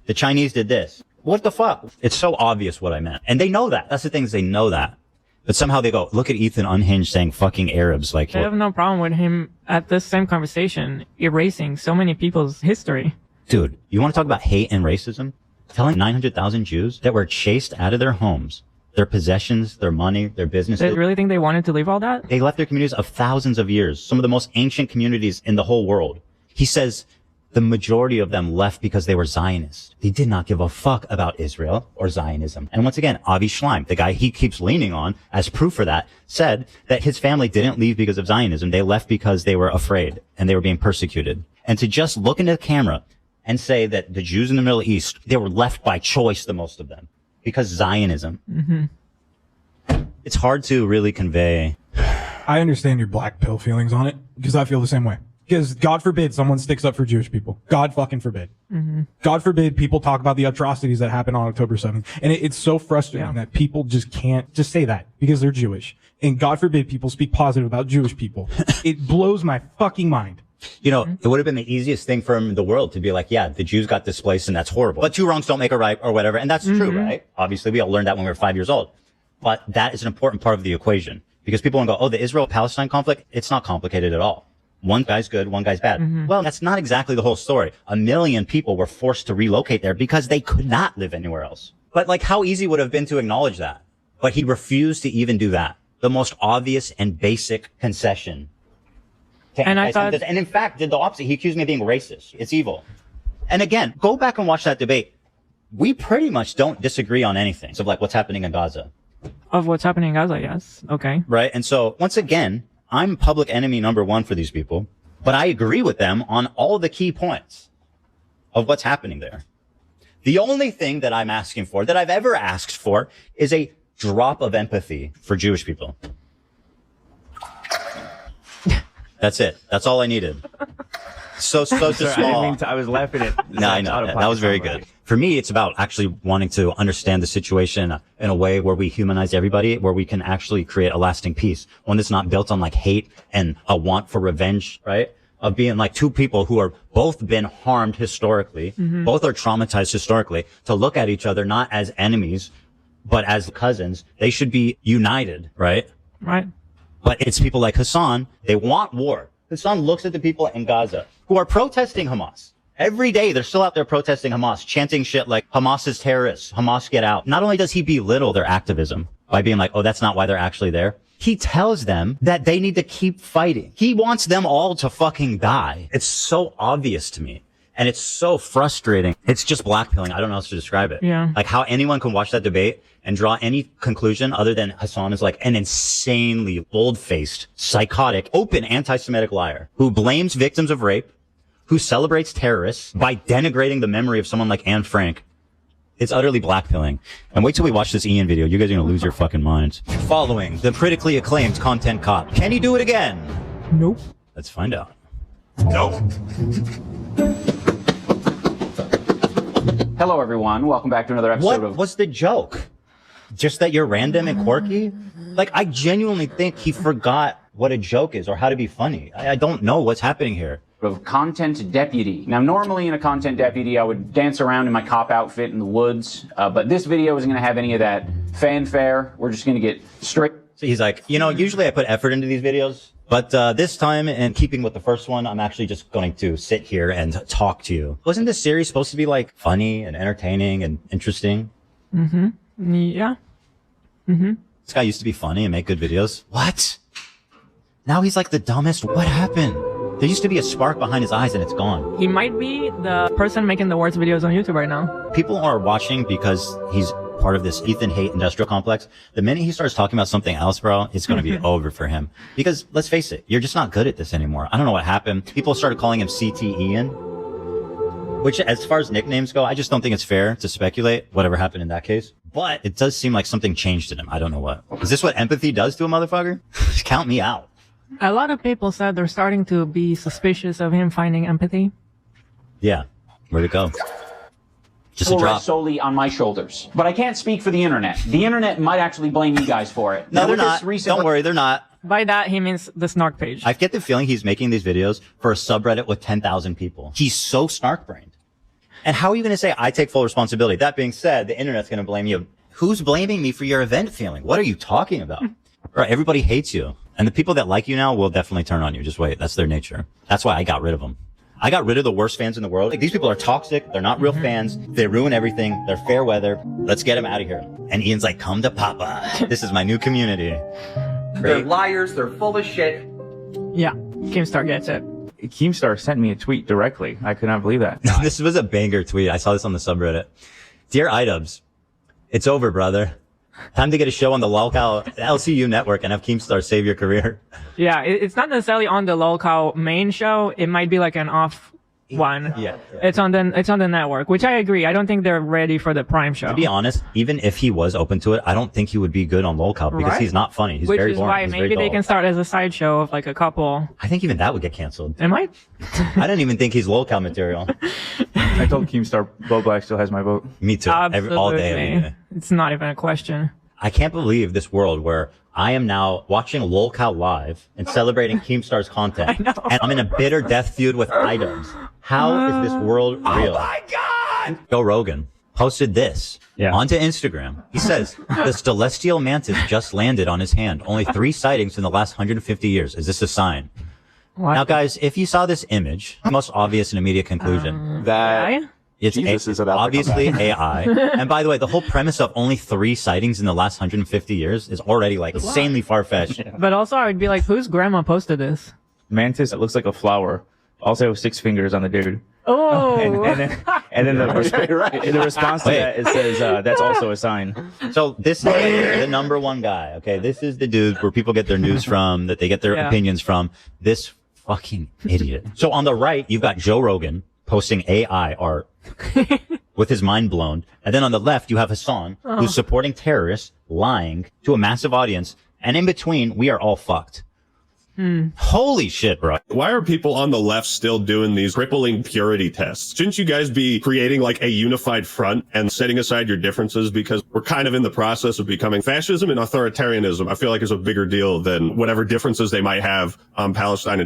The Chinese did this. What the fuck? It's so obvious what I meant. And they know that. That's the thing is they know that. But somehow they go, look at Ethan unhinged saying fucking Arabs. Like, I have no problem with him at this same conversation erasing so many people's history. dude, you want to talk about hate and racism? Telling 900,000 Jews that were chased out of their homes, their possessions, their money, their businesses. They really think they wanted to leave all that? They left their communities of thousands of years, some of the most ancient communities in the whole world. He says the majority of them left because they were Zionists. They did not give a fuck about Israel or Zionism. And once again, Avi Schleim, the guy he keeps leaning on as proof for that, said that his family didn't leave because of Zionism. They left because they were afraid and they were being persecuted. And to just look into the camera and say that the Jews in the Middle East, they were left by choice, the most of them, because Zionism. Mm-hmm. It's hard to really convey. I understand your black pill feelings on it because I feel the same way. Because God forbid someone sticks up for Jewish people. God fucking forbid. God forbid people talk about the atrocities that happened on October 7th. And it's so frustrating that people just can't just say that because they're Jewish. And God forbid people speak positive about Jewish people. It blows my fucking mind. You know, it would have been the easiest thing for him in the world to be like, yeah, the Jews got displaced and that's horrible. But two wrongs don't make a right or whatever. And that's true, right? Obviously, we all learned that when we were 5 years old. But that is an important part of the equation because people want to go, oh, the Israel-Palestine conflict, it's not complicated at all. One guy's good, one guy's bad. Well, that's not exactly the whole story. 1 million people were forced to relocate there because they could not live anywhere else. But like, how easy would it have been to acknowledge that? But he refused to even do that. The most obvious and basic concession. And in fact, did the opposite. He accused me of being racist. It's evil. And again, go back and watch that debate. We pretty much don't disagree on anything. So like what's happening in Gaza. Of what's happening in Gaza, yes. Okay. Right. And so once again, I'm public enemy number one for these people, but I agree with them on all the key points of what's happening there. The only thing that I'm asking for, that I've ever asked for, is a drop of empathy for Jewish people. That's it. That's all I needed. So small. I was laughing at. No, I know. That was very good. For me, it's about actually wanting to understand the situation in a way where we humanize everybody, where we can actually create a lasting peace. One that's not built on like hate and a want for revenge, right? Of being like two people who are both been harmed historically, both are traumatized historically, to look at each other not as enemies, but as cousins. They should be united, right? Right. But it's people like Hasan. They want war. Hasan looks at the people in Gaza who are protesting Hamas. Every day, they're still out there protesting Hamas, chanting shit like Hamas is terrorists, Hamas get out. Not only does he belittle their activism by being like, oh, that's not why they're actually there. He tells them that they need to keep fighting. He wants them all to fucking die. It's so obvious to me. And it's so frustrating. It's just blackpilling. I don't know how else to describe it. Yeah. Like how anyone can watch that debate and draw any conclusion other than Hasan is like an insanely bold-faced, psychotic, open anti-Semitic liar who blames victims of rape, who celebrates terrorists by denigrating the memory of someone like Anne Frank. It's utterly blackpilling. And wait till we watch this Ian video. You guys are going to lose your fucking minds. Following the critically acclaimed content cop. Can he do it again? Nope. Let's find out. Nope. Hello, everyone. Welcome back to another episode What was the joke? Just that you're random and quirky? Like, I genuinely think he forgot what a joke is or how to be funny. I don't know what's happening here. Of content deputy. Now, normally in a content deputy, I would dance around in my cop outfit in the woods, but this video isn't going to have any of that fanfare. We're just going to get straight. So he's like, you know, usually I put effort into these videos, but this time, in keeping with the first one, I'm actually just going to sit here and talk to you. Wasn't this series supposed to be like funny and entertaining and interesting? Yeah. This guy used to be funny and make good videos. What? Now he's like the dumbest. What happened? There used to be a spark behind his eyes and it's gone. He might be the person making the worst videos on YouTube right now. People are watching because he's part of this Ethan hate industrial complex. The minute he starts talking about something else, bro, it's going to be over for him. Because let's face it, you're just not good at this anymore. I don't know what happened. People started calling him CT Ian, which as far as nicknames go, I just don't think it's fair to speculate whatever happened in that case. But it does seem like something changed in him. I don't know what. Is this what empathy does to a motherfucker? Count me out. A lot of people said they're starting to be suspicious of him finding empathy. Yeah. Where'd it go? Just a Will drop. rest solely on my shoulders. But I can't speak for the internet. The internet might actually blame you guys for it. No, Now, they're with this not. recent- Don't worry, they're not. By that, he means the snark page. I get the feeling he's making these videos for a subreddit with 10,000 people. He's so snark-brained. And how are you going to say, I take full responsibility? That being said, the internet's going to blame you. Who's blaming me for your event feeling? What are you talking about? Right, everybody hates you. And the people that like you now will definitely turn on you. Just wait. That's their nature. That's why I got rid of them. I got rid of the worst fans in the world. Like, these people are toxic. They're not real fans. They ruin everything. They're fair weather. Let's get them out of here. And Ian's like, come to Papa. This is my new community. They're liars. They're full of shit. Yeah, Keemstar gets it. Keemstar sent me a tweet directly. I could not believe that. This was a banger tweet. I saw this on the subreddit. Dear iDubbbz, it's over, brother. Time to get a show on the LCU network and have Keemstar save your career. Yeah, it's not necessarily on the Lolcow main show. It might be like an off one. Yeah. It's on the network, which I agree. I don't think they're ready for the prime show. To be honest, even if he was open to it, I don't think he would be good on lolcow because Right? he's not funny. He's Which very is boring. why He's maybe very they dull. can start as a sideshow of like a couple. I think even that would get canceled. It might. I don't even think he's lolcow material. I told Keemstar Bo Black still has my vote. Me too. Absolutely. All day, every day. It's not even a question. I can't believe this world where I am now watching lolcow live and celebrating Keemstar's content. And I'm in a bitter death feud with items. How is this world real? Oh my God! Joe Rogan posted this onto Instagram. He says, the celestial mantis just landed on his hand. Only 3 sightings in the last 150 years. Is this a sign? What? Now, guys, if you saw this image, the most obvious and immediate conclusion That it's Jesus is about to come obviously back. AI. And by the way, the whole premise of only 3 sightings in the last 150 years is already like insanely far-fetched. But also, I would be like, whose grandma posted this? Mantis that looks like a flower. Also 6 fingers on the dude. Oh. And then the response to Wait. that, it says, that's also a sign. So this is the number one guy. Okay, this is the dude where people get their news from, that they get their opinions from. This fucking idiot. So on the right, you've got Joe Rogan posting AI art with his mind blown. And then on the left, you have Hasan, who's supporting terrorists, lying to a massive audience. And in between, we are all fucked. Holy shit, bro. Why are people on the left still doing these crippling purity tests? Shouldn't you guys be creating like a unified front and setting aside your differences, because we're kind of in the process of becoming fascism and authoritarianism? I feel like is a bigger deal than whatever differences they might have on Palestine and